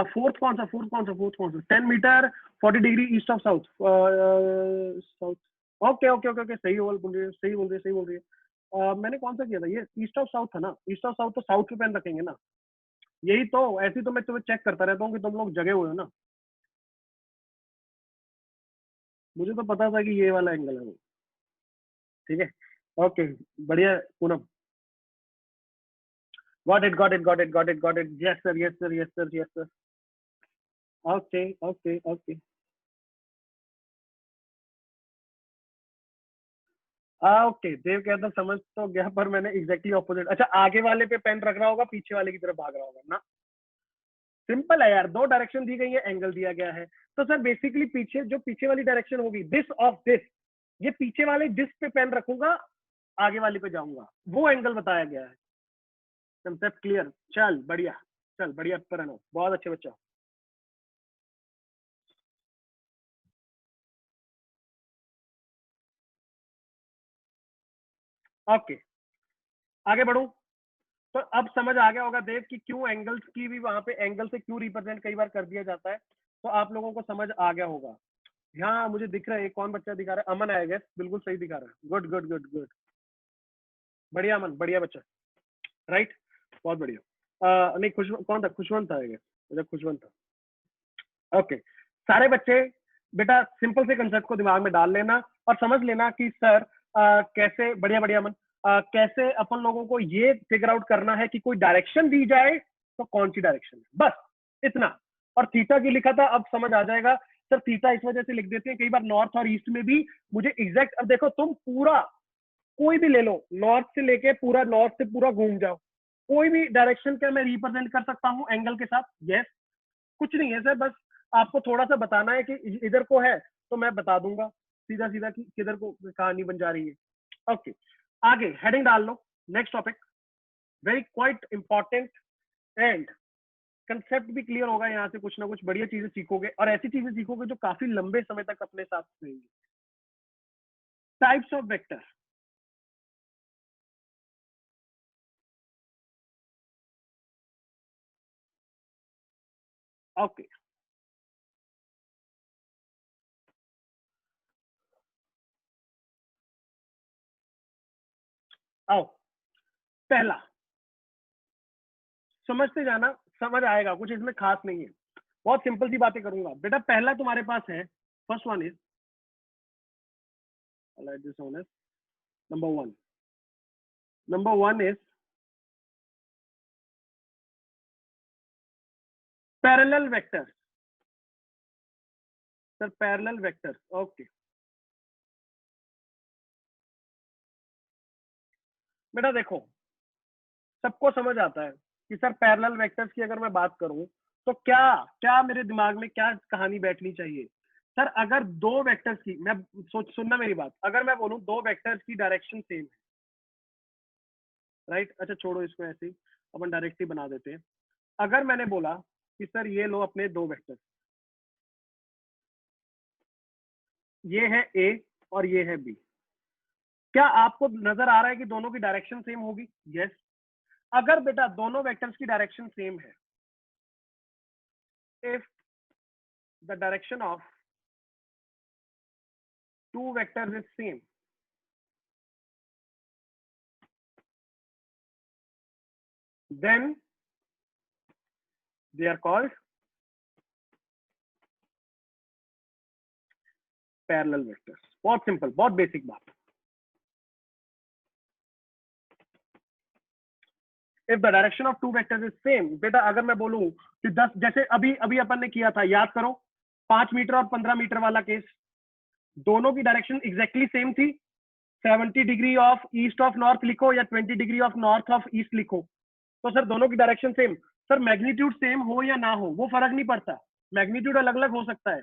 फोर्थ कौन सा 10 meter 40 degree east of south, south. Okay okay okay okay, सही बोल रही है, सही बोल रही है, सही बोल रही है। मैंने कौन सा किया था, ये ईस्ट ऑफ साउथ था ना, ईस्ट ऑफ साउथ तो साउथ पे पेन रखेंगे ना, यही तो, ऐसे ही तो मैं तुम्हें चेक करता रहता हूँ कि तुम लोग जगे हुए हो ना, मुझे तो पता था कि ये वाला एंगल है वो। ठीक है, ओके, बढ़िया Poonam, got it got it got it got it got it, yes sir yes sir yes sir yes sir. Okay okay okay, okay Dev कहता समझ तो गया, पर मैंने एग्जैक्टली ऑपोजिट, अच्छा आगे वाले पे पेन रख रहा होगा, पीछे वाले की तरफ भाग रहा होगा ना। सिंपल है यार, दो डायरेक्शन दी गई है, एंगल दिया गया है, तो सर बेसिकली पीछे, जो पीछे वाली डायरेक्शन होगी दिस ऑफ दिस, ये पीछे वाले दिस पे पेन रखूंगा, आगे वाले पे जाऊंगा, वो एंगल बताया गया है। कंसेप्ट क्लियर, चल बढ़िया, चल बढ़िया पर, बहुत अच्छे बच्चा। ओके, आगे बढ़ू, तो अब समझ आ गया होगा देव कि क्यों एंगल्स की भी वहां पे एंगल से क्यों रिप्रेजेंट कई बार कर दिया जाता है, तो आप लोगों को समझ आ गया होगा। हाँ मुझे दिख रहा है, कौन बच्चा दिखा रहा है, अमन आएगा, बिल्कुल सही दिखा रहा है, गुड गुड गुड गुड, बढ़िया अमन, बढ़िया बच्चा, राइट, बहुत बढ़िया। नहीं खुश, कौन था, खुशवंत था आएगा, अच्छा खुशवंत था। ओके, सारे बच्चे बेटा सिंपल से कंसेप्ट को दिमाग में डाल लेना और समझ लेना कि सर कैसे, बढ़िया बढ़िया अमन, कैसे अपन लोगों को ये फिगर आउट करना है कि कोई डायरेक्शन दी जाए तो कौन सी डायरेक्शन है, बस इतना। और थीटा की लिखा था, अब समझ आ जाएगा। सर थीटा इस वजह से लिख देते हैं कई बार नॉर्थ और ईस्ट में भी, मुझे एग्जैक्ट, अब देखो तुम पूरा कोई भी ले लो, नॉर्थ से लेके पूरा, नॉर्थ से पूरा घूम जाओ, कोई भी डायरेक्शन क्या मैं रिप्रेजेंट कर सकता हूँ एंगल के साथ, यस। कुछ नहीं है सर, बस आपको थोड़ा सा बताना है कि इधर को है, तो मैं बता दूंगा सीधा सीधा कि किधर को कहानी बन जा रही है। ओके, आगे हेडिंग डाल लो, next topic, very quite important, and concept भी क्लियर होगा, यहाँ से कुछ ना कुछ बढ़िया चीजें सीखोगे, और ऐसी चीजें सीखोगे जो काफी लंबे समय तक अपने साथ रहेंगी। Types of vector. ओके, आओ, पहला समझते जाना, समझ आएगा, कुछ इसमें खास नहीं है, बहुत सिंपल सी बातें करूंगा बेटा। पहला तुम्हारे पास है, first one is, number one is parallel vector. Sir parallel vector, okay बेटा। देखो, सबको समझ आता है कि सर पैरेलल वेक्टर्स की अगर मैं बात करूं तो क्या क्या मेरे दिमाग में क्या कहानी बैठनी चाहिए। सर अगर दो वेक्टर्स की, मैं सुनना मेरी बात, अगर मैं बोलूं दो वेक्टर्स की डायरेक्शन सेम है, राइट, अच्छा छोड़ो इसको ऐसे ही, अपन डायरेक्ट ही बना देते हैं। अगर मैंने बोला कि सर ये लो अपने दो वेक्टर, ये है ए और ये है बी, क्या आपको नजर आ रहा है कि दोनों की डायरेक्शन सेम होगी? यस। अगर बेटा दोनों वेक्टर्स की डायरेक्शन सेम है, if the direction of two vectors is same, then they are called parallel vectors। बहुत सिंपल, बहुत बेसिक बात। If the direction of to vectors is same, बेटा अगर मैं बोलूं कि 10, जैसे अभी अभी अपन ने किया था, याद करो, 5 मीटर और 15 मीटर वाला केस, दोनों की डायरेक्शन एग्जैक्टली सेम थी। 70 degree of east of north लिखो या 20 degree of north of east लिखो, तो सर दोनों की direction same. Sir magnitude same हो या ना हो वो फर्क नहीं पड़ता, मैग्नीट्यूड अलग अलग हो सकता है,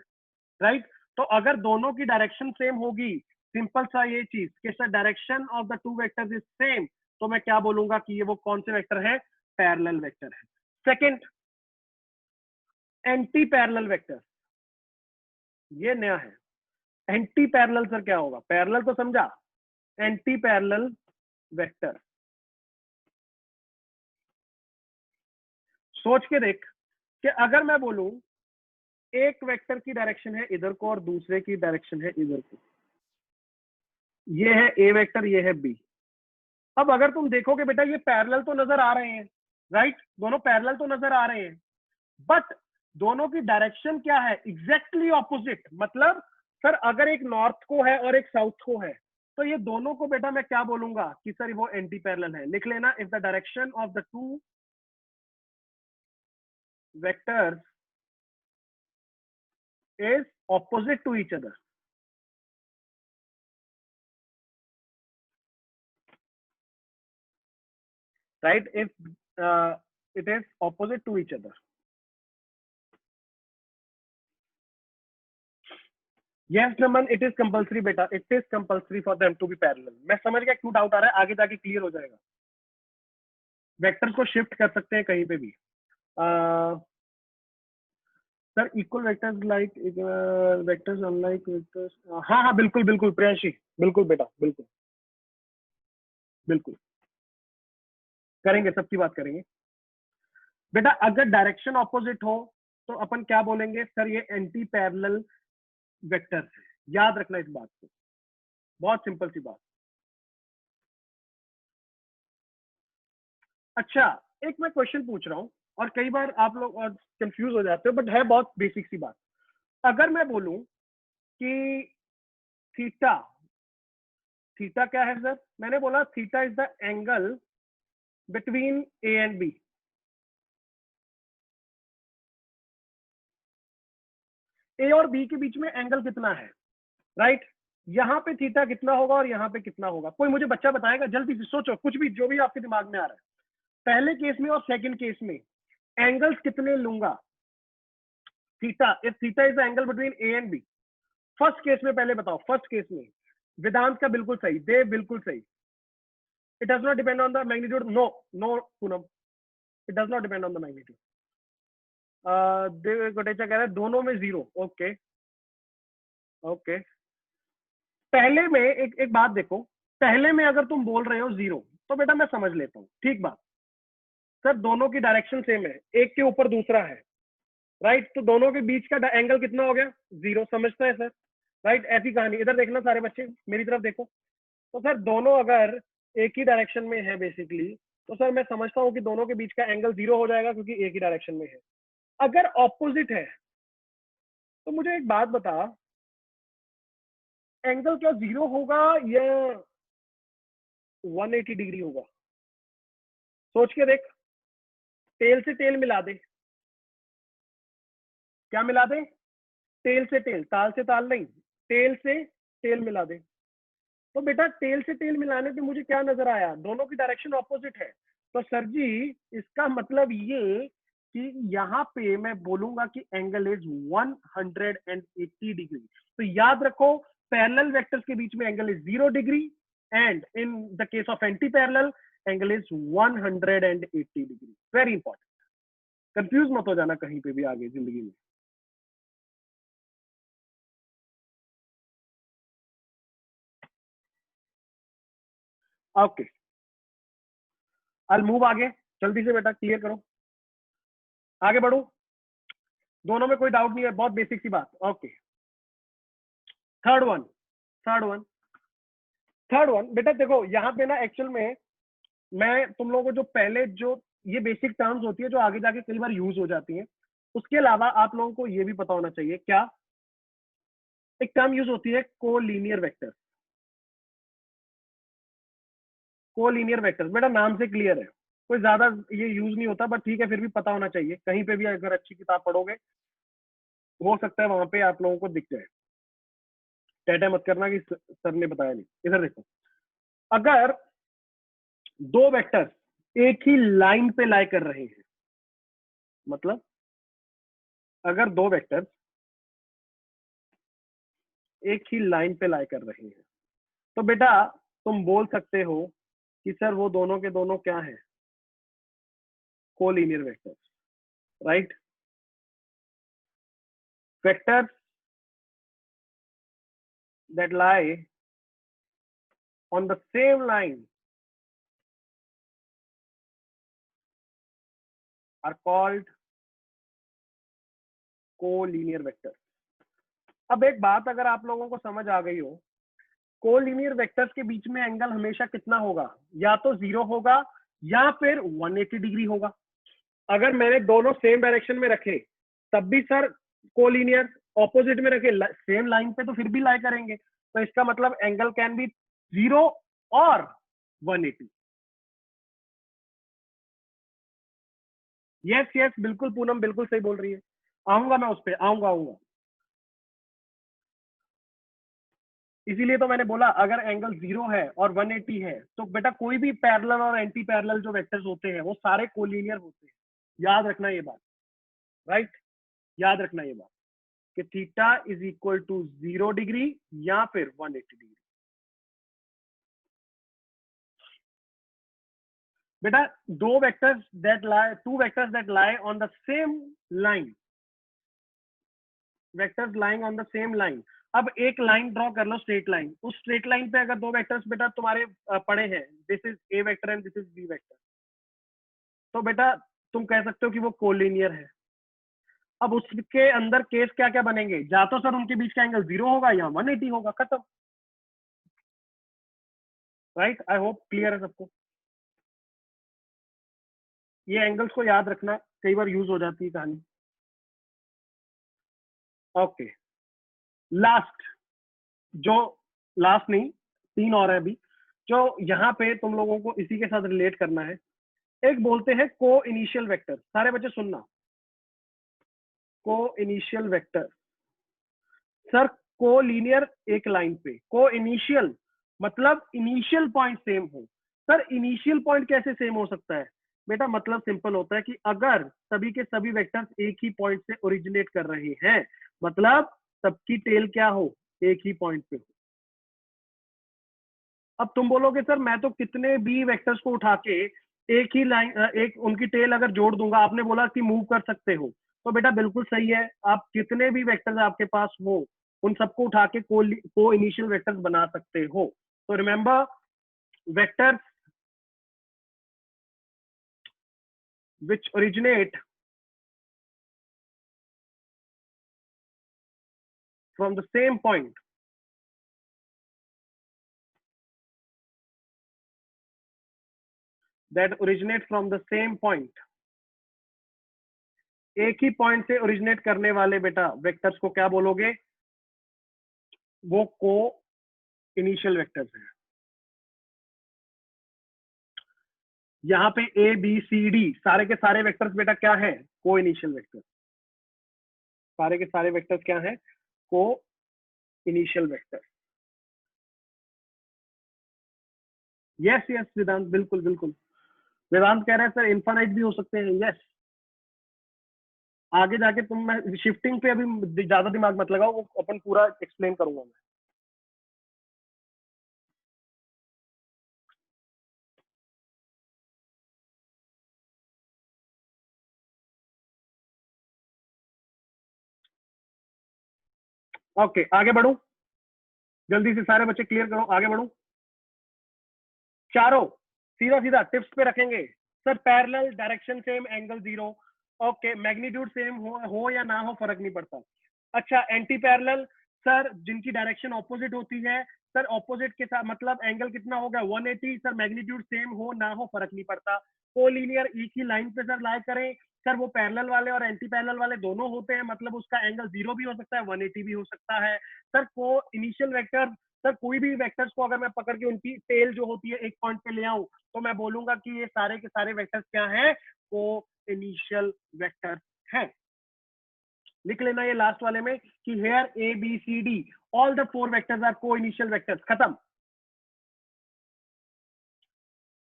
राइट। तो अगर दोनों की डायरेक्शन सेम होगी, सिंपल सा ये चीज कि sir direction of the two vectors is same, तो मैं क्या बोलूंगा कि ये वो कौन से वेक्टर है? पैरेलल वेक्टर है। सेकंड, एंटी पैरेलल वेक्टर, ये नया है। एंटी पैरेलल सर क्या होगा? पैरेलल तो समझा, एंटी पैरेलल वेक्टर, सोच के देख कि अगर मैं बोलूं एक वेक्टर की डायरेक्शन है इधर को और दूसरे की डायरेक्शन है इधर को, ये है ए वेक्टर, ये है बी। अब अगर तुम देखोगे बेटा ये पैरेलल तो नजर आ रहे हैं, राइट, दोनों पैरेलल तो नजर आ रहे हैं, बट दोनों की डायरेक्शन क्या है? Exactly opposite. मतलब सर अगर एक नॉर्थ को है और एक साउथ को है, तो ये दोनों को बेटा मैं क्या बोलूंगा कि सर वो एंटी पैरेलल है। लिख लेना, if the direction of the two vectors is opposite to each other, right, if it is opposite to each other, yes Naman, it is compulsory बेटा, it is compulsory for them to be parallel। मैं समझ गया क्यों डाउट आ रहा है, आगे जाके क्लियर हो जाएगा। वेक्टर्स को शिफ्ट कर सकते हैं कहीं पे भी। Sir equal vectors like vectors unlike vectors, हाँ हाँ बिल्कुल बिल्कुल प्रियांशी, बिल्कुल बेटा, बिल्कुल बिल्कुल करेंगे, सबकी बात करेंगे बेटा। अगर डायरेक्शन ऑपोजिट हो तो अपन क्या बोलेंगे? सर ये एंटी पैरेलल वेक्टर्स है, याद रखना इस बात को, बहुत सिंपल सी बात। अच्छा, एक मैं क्वेश्चन पूछ रहा हूँ और कई बार आप लोग कंफ्यूज हो जाते हो, बट है बहुत बेसिक सी बात। अगर मैं बोलूं कि थीटा, थीटा क्या है सर? मैंने बोला theta is the angle between A and B. A और बी के बीच में एंगल कितना है, राइट? यहाँ पे थीटा कितना होगा और यहाँ पे कितना होगा? कोई मुझे बच्चा बताएगा? जल्दी से सोचो, कुछ भी जो भी आपके दिमाग में आ रहा है। पहले केस में और सेकंड केस में एंगल्स कितने लूंगा? Theta, if theta is the angle between A and B, first case में पहले बताओ, फर्स्ट केस में वेदांत का बिल्कुल सही, देव बिल्कुल सही। It does not depend on the magnitude, no no Poonam, it does not depend on the magnitude. Dev Kotecha कह रहे हैं दोनों में जीरो, ओके ओके। पहले में एक बात देखो, पहले में अगर तुम बोल रहे हो जीरो तो बेटा मैं समझ लेता हूँ, ठीक बात। सर दोनों की डायरेक्शन सेम है, एक के ऊपर दूसरा है, राइट, तो दोनों के बीच का एंगल कितना हो गया? जीरो, समझता है सर? राइट, ऐसी कहानी। इधर देखना सारे बच्चे, मेरी तरफ देखो। तो सर दोनों अगर एक ही डायरेक्शन में है बेसिकली, तो सर मैं समझता हूँ कि दोनों के बीच का एंगल 0 हो जाएगा क्योंकि एक ही डायरेक्शन में है। अगर ऑपोजिट है तो मुझे एक बात बता, एंगल क्या 0 होगा या 180 डिग्री होगा? सोच के देख, टेल से टेल मिला दे। क्या मिला दे? टेल से टेल, ताल से ताल नहीं, टेल से टेल मिला दे। तो बेटा टेल से टेल मिलाने पे मुझे क्या नजर आया? दोनों की डायरेक्शन ऑपोजिट है। तो सर जी इसका मतलब ये कि यहाँ पे मैं बोलूंगा कि एंगल इज 180 डिग्री। तो याद रखो, पैरेलल वेक्टर्स के बीच में angle is 0 degree and in the case of anti parallel angle is 180 degree. Very important, confuse मत हो जाना कहीं पे भी आगे जिंदगी में। ओके, आई मूव आगे, जल्दी से बेटा क्लियर करो, आगे बढ़ो। दोनों में कोई डाउट नहीं है, बहुत बेसिक सी बात। Okay, third one, third one, third one बेटा देखो, यहाँ पे ना एक्चुअल में मैं तुम लोगों को जो पहले जो ये बेसिक टर्म्स होती है जो आगे जाके कई बार यूज हो जाती हैं, उसके अलावा आप लोगों को ये भी पता होना चाहिए क्या, एक टर्म यूज होती है कोलीनियर वेक्टर। कोलीनियर वेक्टर बेटा नाम से क्लियर है, कोई ज्यादा ये यूज नहीं होता, बट ठीक है फिर भी पता होना चाहिए। कहीं पे भी अगर अच्छी किताब पढ़ोगे हो सकता है वहां पे आप लोगों को दिख जाए। टैटा मत करना कि सर ने बताया नहीं। इधर देखो, अगर दो वेक्टर्स एक ही लाइन पे लाई कर रहे हैं, मतलब अगर दो वेक्टर्स एक ही लाइन पे लाई कर रहे हैं, तो बेटा तुम बोल सकते हो कि सर वो दोनों के दोनों क्या है? Collinear vectors, right? Vectors that lie on the same line are called collinear vectors. अब एक बात अगर आप लोगों को समझ आ गई हो, कोलिनियर वेक्टर्स के बीच में एंगल हमेशा कितना होगा? या तो 0 होगा या फिर 180 डिग्री होगा। अगर मैंने दोनों सेम डायरेक्शन में रखे तब भी सर कोलिनियर, ऑपोजिट में रखे सेम लाइन पे तो फिर भी लाई करेंगे। तो इसका मतलब एंगल कैन बी 0 और 180। यस यस बिल्कुल पूनम, बिल्कुल सही बोल रही है। आऊंगा मैं उस पर, आऊंगा आऊंगा। इसीलिए तो मैंने बोला अगर एंगल 0 है और 180 है तो बेटा कोई भी पैरेलल और एंटी पैरेलल जो वेक्टर्स होते हैं वो सारे कोलिनियर होते हैं। याद रखना ये बात, राइट? याद रखना ये बात कि theta is equal to 0 degree या फिर 180 डिग्री। बेटा दो vectors that lie, two vectors that lie on the same line, vectors lying on the same line. अब एक लाइन ड्रॉ कर लो, स्ट्रेट लाइन। उस स्ट्रेट लाइन पे अगर दो वेक्टर्स बेटा तुम्हारे पड़े हैं, this is A vector and this is B vector, तो बेटा तुम कह सकते हो कि वो कोलिनियर है। अब उसके अंदर केस क्या क्या बनेंगे? या तो सर उनके बीच का एंगल 0 होगा या 180 होगा, खत्म। राइट? आई होप क्लियर है सबको। ये एंगल्स को याद रखना, कई बार यूज हो जाती है कहानी। ओके, लास्ट, जो लास्ट नहीं, तीन और है अभी जो यहाँ पे तुम लोगों को इसी के साथ रिलेट करना है। एक बोलते हैं को इनिशियल वेक्टर। सारे बच्चे सुनना, को इनिशियल वेक्टर। सर को लीनियर एक लाइन पे, को इनिशियल मतलब इनिशियल पॉइंट सेम हो। सर इनिशियल पॉइंट कैसे सेम हो सकता है? बेटा मतलब सिंपल होता है कि अगर सभी के सभी वेक्टर्स एक ही पॉइंट से ओरिजिनेट कर रहे हैं, मतलब सबकी टेल क्या हो? एक ही पॉइंट पे हो। अब तुम बोलोगे सर मैं तो कितने भी वेक्टर्स को उठा के एक ही लाइन, एक उनकी टेल अगर जोड़ दूंगा, आपने बोला कि मूव कर सकते हो, तो बेटा बिल्कुल सही है। आप जितने भी वेक्टर्स आपके पास हो उन सबको उठा के को इनिशियल वेक्टर्स बना सकते हो। तो remember, vectors which originate from the same point that originate from the same point, एक ही पॉइंट से ओरिजिनेट करने वाले बेटा वेक्टर्स को क्या बोलोगे? वो को इनिशियल वेक्टर्स है। यहाँ पे ए बी सी डी सारे के सारे वेक्टर्स बेटा क्या है? को इनिशियल वेक्टर्स। सारे के सारे वेक्टर्स क्या है? को इनिशियल वेक्टर्स। यस यस वेदांत, बिल्कुल बिल्कुल। वेदांत कह रहे हैं सर इन्फानाइट भी हो सकते हैं। यस, आगे जाके तुम, मैं शिफ्टिंग पे अभी ज्यादा दिमाग मत लगाओ, वो अपन पूरा एक्सप्लेन करूंगा मैं। ओके आगे बढ़ू, जल्दी से सारे बच्चे क्लियर करो, आगे बढ़ू। चारों सीधा सीधा टिप्स पे रखेंगे sir. Parallel, direction same, angle zero. Okay, magnitude same हो या ना हो फर्क नहीं पड़ता। अच्छा, एंटी पैरेलल सर, जिनकी डायरेक्शन ऑपोजिट होती है सर, ऑपोजिट के साथ मतलब एंगल कितना होगा? 180 सर, मैग्नीट्यूड सेम हो ना हो फर्क नहीं पड़ता। कोलिनियर एक ही लाइन पे सर लाई करें सर, वो पैरेलल वाले और एंटी पैरेलल वाले दोनों होते हैं, मतलब उसका एंगल 0 भी हो सकता है, 180 भी हो सकता है सर। को इनिशियल वेक्टर सर, कोई भी वेक्टर्स को अगर मैं पकड़ के उनकी टेल जो होती है एक पॉइंट पे ले आऊं, तो मैं बोलूंगा कि ये सारे के सारे वेक्टर्स क्या हैं? को इनिशियल वेक्टर हैं। लिख लेना ये लास्ट वाले में कि here A B C D all the 4 vectors are co-initial vectors. खत्म।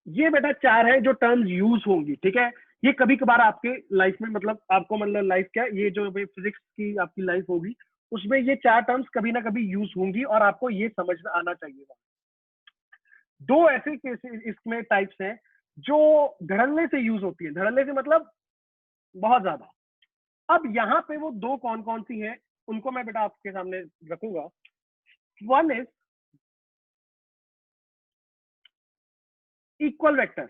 ये बेटा 4 है जो टर्म्स यूज होंगी, ठीक है। ये कभी कभार आपके लाइफ में, मतलब आपको, मतलब लाइफ क्या, ये जो फिजिक्स की आपकी लाइफ होगी उसमें ये 4 टर्म्स कभी ना कभी यूज होंगी और आपको ये समझ में आना चाहिए। दो ऐसे केसेस इसमें टाइप्स हैं जो धड़ल्ले से यूज होती है। धड़ल्ले से मतलब बहुत ज्यादा। अब यहाँ पे वो दो कौन कौन सी हैं उनको मैं बेटा आपके सामने रखूंगा। One is equal vector.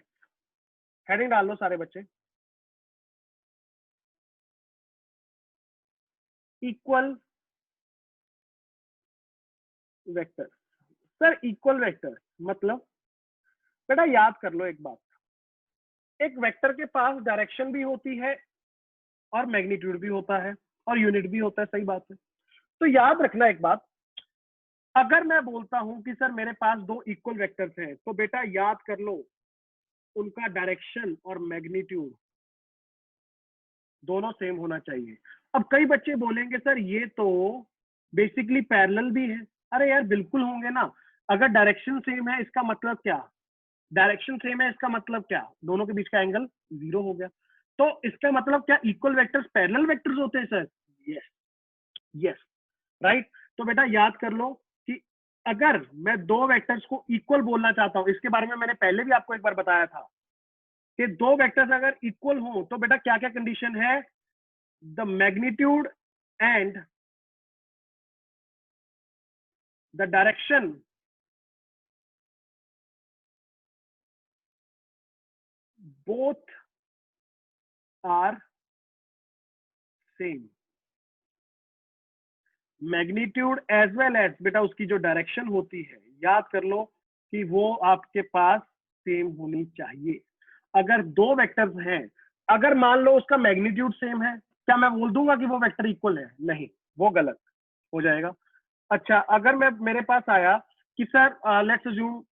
Heading डाल लो सारे बच्चे, equal vector. Sir equal vector मतलब बेटा याद कर लो एक बात, एक वेक्टर के पास डायरेक्शन भी होती है और मैग्नीट्यूड भी होता है और यूनिट भी होता है, सही बात है। तो याद रखना एक बात, अगर मैं बोलता हूं कि सर मेरे पास दो इक्वल वेक्टर्स हैं, तो बेटा याद कर लो उनका डायरेक्शन और मैग्नीट्यूड दोनों सेम होना चाहिए। अब कई बच्चे बोलेंगे सर ये तो बेसिकली पैरेलल भी है। अरे यार बिल्कुल होंगे ना। अगर डायरेक्शन सेम है इसका मतलब क्या? डायरेक्शन सेम है इसका मतलब क्या? दोनों के बीच का एंगल 0 हो गया। तो इसका मतलब क्या इक्वल वेक्टर्स पैरेलल वेक्टर्स होते हैं सर? Yes yes, right. तो बेटा याद कर लो कि अगर मैं दो वेक्टर्स को इक्वल बोलना चाहता हूं, इसके बारे में मैंने पहले भी आपको एक बार बताया था कि दो वेक्टर्स अगर इक्वल हो तो बेटा क्या क्या कंडीशन है? The magnitude and the direction both are same. Magnitude as well as बेटा उसकी जो डायरेक्शन होती है, याद कर लो कि वो आपके पास सेम होनी चाहिए। अगर दो वेक्टर्स हैं, अगर मान लो उसका मैग्नीट्यूड सेम है, क्या मैं बोल दूंगा कि वो वेक्टर इक्वल है? नहीं, वो गलत हो जाएगा। अच्छा, अगर मैं मेरे पास आया कि सर लेट्स अज्यूम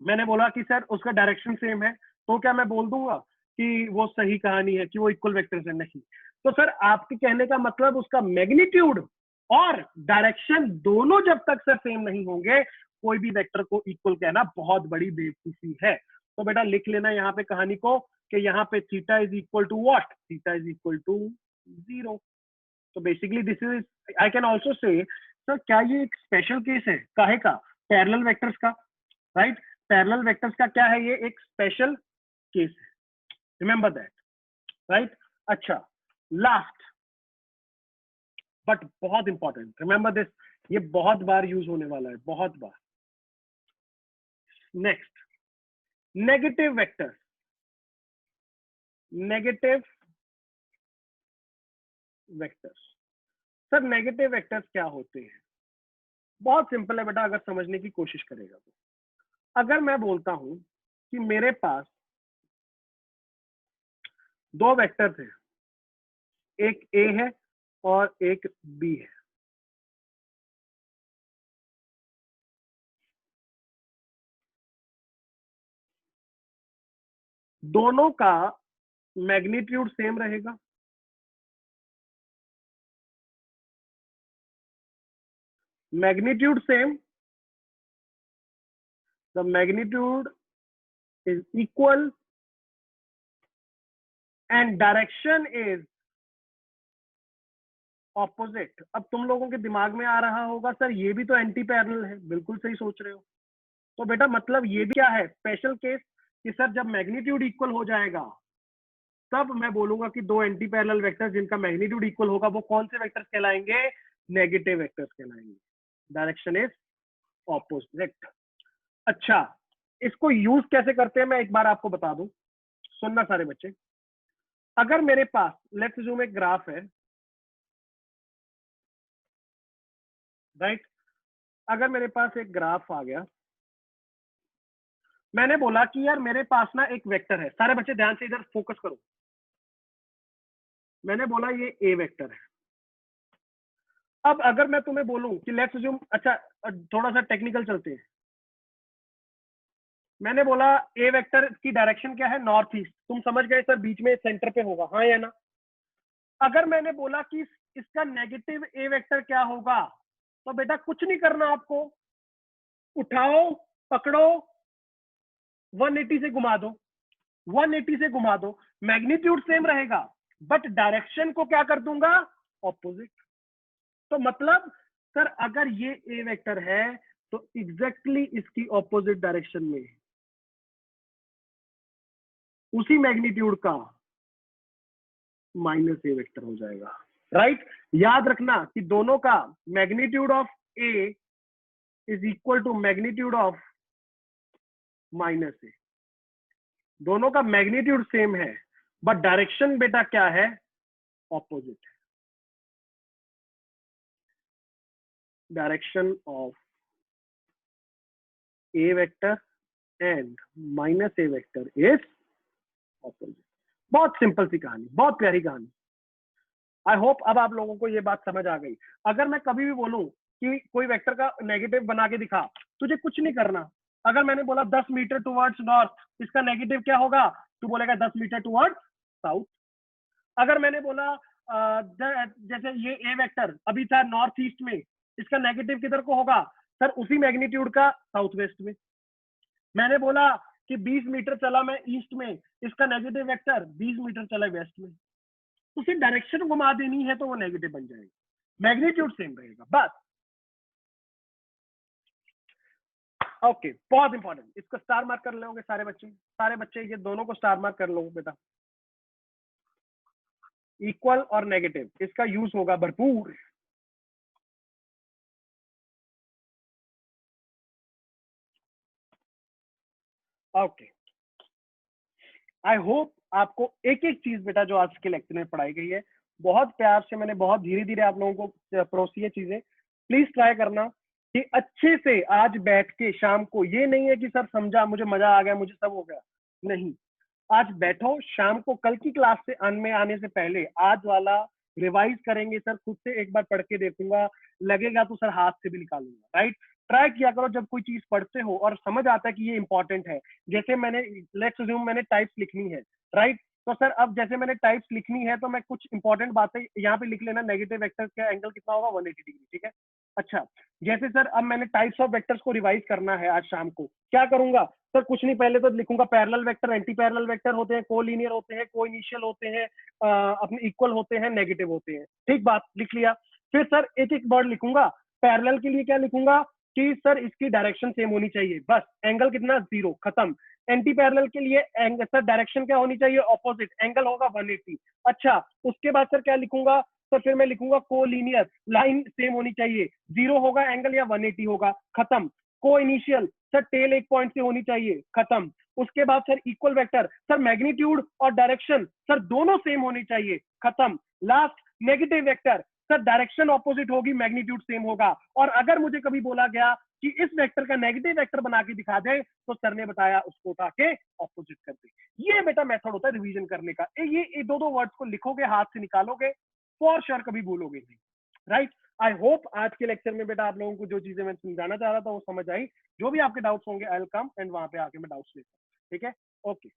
मैंने बोला कि सर उसका डायरेक्शन सेम है, तो क्या मैं बोल दूंगा कि वो सही कहानी है कि वो इक्वल वेक्टर्स है? नहीं। तो सर आपके कहने का मतलब उसका मैग्नीट्यूड और डायरेक्शन दोनों जब तक सर सेम नहीं होंगे, कोई भी वेक्टर को इक्वल कहना बहुत बड़ी बेवकूफी है। तो बेटा लिख लेना यहाँ पे कहानी को कि यहाँ पे theta is equal to what? Theta is equal to 0। तो basically this is, I can also say sir क्या ये एक स्पेशल केस है? काहे का? पैरेलल वेक्टर्स का, राइट। पैरेलल वेक्टर्स का क्या है? ये एक स्पेशल केस है, रिमेंबर दैट, राइट। अच्छा, लास्ट बट बहुत इंपॉर्टेंट, रिमेंबर दिस, ये बहुत बार यूज होने वाला है, बहुत बार। Next, negative vectors. Negative vectors sir, negative vectors क्या होते हैं? बहुत सिंपल है बेटा, अगर समझने की कोशिश करेगा तो। अगर मैं बोलता हूं कि मेरे पास दो वेक्टर थे, एक ए है और एक बी है। दोनों का मैग्नीट्यूड सेम रहेगा। Magnitude same, the magnitude is equal and direction is opposite. अब तुम लोगों के दिमाग में आ रहा होगा सर ये भी तो एंटी पैरेलल है। बिल्कुल सही सोच रहे हो। तो बेटा मतलब ये भी क्या है, स्पेशल केस, कि सर जब मैग्नीट्यूड इक्वल हो जाएगा तब मैं बोलूंगा कि दो एंटी पैरेलल वेक्टर जिनका मैग्नीट्यूड इक्वल होगा वो कौन से वेक्टर्स कहलाएंगे, नेगेटिव वेक्टर्स कहलाएंगे। Direction is opposite. अच्छा, इसको यूज कैसे करते हैं मैं एक बार आपको बता दूं, सुनना सारे बच्चे। अगर मेरे पास लेट्स अज्यूम एक ग्राफ है, राइट, अगर मेरे पास एक ग्राफ आ गया, मैंने बोला कि यार मेरे पास ना एक वेक्टर है, सारे बच्चे ध्यान से इधर फोकस करो। मैंने बोला ये ए वेक्टर है। अब अगर मैं तुम्हें बोलूं कि लेट्स अज्यूम, अच्छा थोड़ा सा टेक्निकल चलते हैं। मैंने बोला ए वेक्टर की डायरेक्शन क्या है, नॉर्थ ईस्ट। तुम समझ गए सर बीच में सेंटर पे होगा, हाँ या ना। अगर मैंने बोला कि इसका नेगेटिव ए वेक्टर क्या होगा, तो बेटा कुछ नहीं करना आपको, उठाओ, पकड़ो, 180 से घुमा दो, 180 से घुमा दो, मैग्नीट्यूड सेम रहेगा बट डायरेक्शन को क्या कर दूंगा, ऑपोजिट। तो मतलब सर अगर ये ए वेक्टर है तो एग्जैक्टली इसकी ऑपोजिट डायरेक्शन में उसी मैग्नीट्यूड का माइनस ए वेक्टर हो जाएगा, राइट। याद रखना कि दोनों का magnitude of A is equal to magnitude of minus A. दोनों का मैग्नीट्यूड सेम है बट डायरेक्शन बेटा क्या है, ऑपोजिट है। Direction of A vector and minus A vector is opposite. बहुत सिंपल सी कहानी, बहुत प्यारी कहानी। आई होप अब आप लोगों को ये बात समझ आ गई। अगर मैं कभी भी बोलूं कि कोई वेक्टर का नेगेटिव बना के दिखा, तुझे कुछ नहीं करना। अगर मैंने बोला 10 मीटर टुवर्ड्स नॉर्थ, इसका नेगेटिव क्या होगा, तू बोलेगा 10 मीटर टुवर्ड्स साउथ। अगर मैंने बोला जैसे ये ए वेक्टर अभी था नॉर्थ ईस्ट में, इसका नेगेटिव किधर को होगा, सर उसी मैग्नीट्यूड का साउथ वेस्ट में। मैंने बोला कि 20 मीटर चला मैं ईस्ट में, इसका नेगेटिव वेक्टर 20 मीटर चला वेस्ट में। तो सिर्फ डायरेक्शन घुमा देनी है तो वो नेगेटिव बन जाएगी, मैग्नीट्यूड सेम रहेगा बस। ओके, बहुत इंपॉर्टेंट, इसको स्टार मार्क कर लोगे सारे बच्चे, सारे बच्चे ये दोनों को स्टार मार्क कर लो बेटा। इक्वल और नेगेटिव, इसका यूज होगा भरपूर। ओके, आई होप आपको एक एक चीज बेटा जो आज के लेक्चर में पढ़ाई गई है बहुत प्यार से, मैंने बहुत धीरे धीरे आप लोगों को परोसी है चीजें। प्लीज ट्राई करना कि अच्छे से आज बैठ के शाम को, ये नहीं है कि सर समझा, मुझे मजा आ गया, मुझे सब हो गया, नहीं। आज बैठो, शाम को कल की क्लास से में आने से पहले आज वाला रिवाइज करेंगे। सर खुद से एक बार पढ़ के देखूंगा, लगेगा तो सर हाथ से भी निकालूंगा, राइट। ट्राई किया करो जब कोई चीज पढ़ते हो और समझ आता है कि ये इंपॉर्टेंट है। जैसे मैंने लेट्स अज्यूम मैंने टाइप्स लिखनी है, राइट। तो सर अब जैसे मैंने टाइप्स लिखनी है तो मैं कुछ इंपॉर्टेंट बातें यहाँ पे लिख लेना, नेगेटिव वेक्टर का एंगल कितना होगा, 180 डिग्री, ठीक है। अच्छा, जैसे सर अब मैंने टाइप्स ऑफ वेक्टर्स को रिवाइज करना है आज शाम को, क्या करूंगा सर, कुछ नहीं, पहले तो लिखूंगा parallel vector, anti parallel vector होते हैं, कोलिनियर होते हैं, को इनिशियल होते हैं, अपने इक्वल होते हैं, नेगेटिव होते हैं, ठीक बात, लिख लिया। फिर सर एक एक वर्ड लिखूंगा। पैरेलल के लिए क्या लिखूंगा कि सर इसकी डायरेक्शन सेम होनी चाहिए, बस, एंगल कितना, 0, खत्म। एंटी पैरेलल के लिए एंगल सर डायरेक्शन क्या होनी चाहिए, ऑपोजिट, एंगल होगा 180। अच्छा, उसके बाद सर क्या लिखूंगा, तो फिर मैं लिखूंगा कोलिनियर, लाइन सेम होनी चाहिए, 0 होगा एंगल या 180 होगा, खत्म। को इनिशियल, सर टेल एक पॉइंट से होनी चाहिए, खत्म। उसके बाद sir equal vector, sir magnitude और डायरेक्शन सर दोनों सेम होनी चाहिए, खत्म। Last negative vector, sir direction opposite होगी, मैग्नीट्यूड सेम होगा। और अगर मुझे कभी बोला गया कि इस वेक्टर का नेगेटिव वेक्टर बना के दिखा दे, तो सर ने बताया उसको उठा के ऑपोजिट कर दे। ये बेटा मेथड होता है रिवीजन करने का। ये दो दो वर्ड्स को लिखोगे, हाथ से निकालोगे, फॉर श्योर कभी भूलोगे नहीं। राइट। आई होप आज के लेक्चर में बेटा आप लोगों को जो चीजें मैं समझाना चाह रहा था वो समझ आई। जो भी आपके डाउट्स होंगे आई विल कम एंड वहां पे आके मैं डाउट्स लेता हूँ। ठीक है, ओके।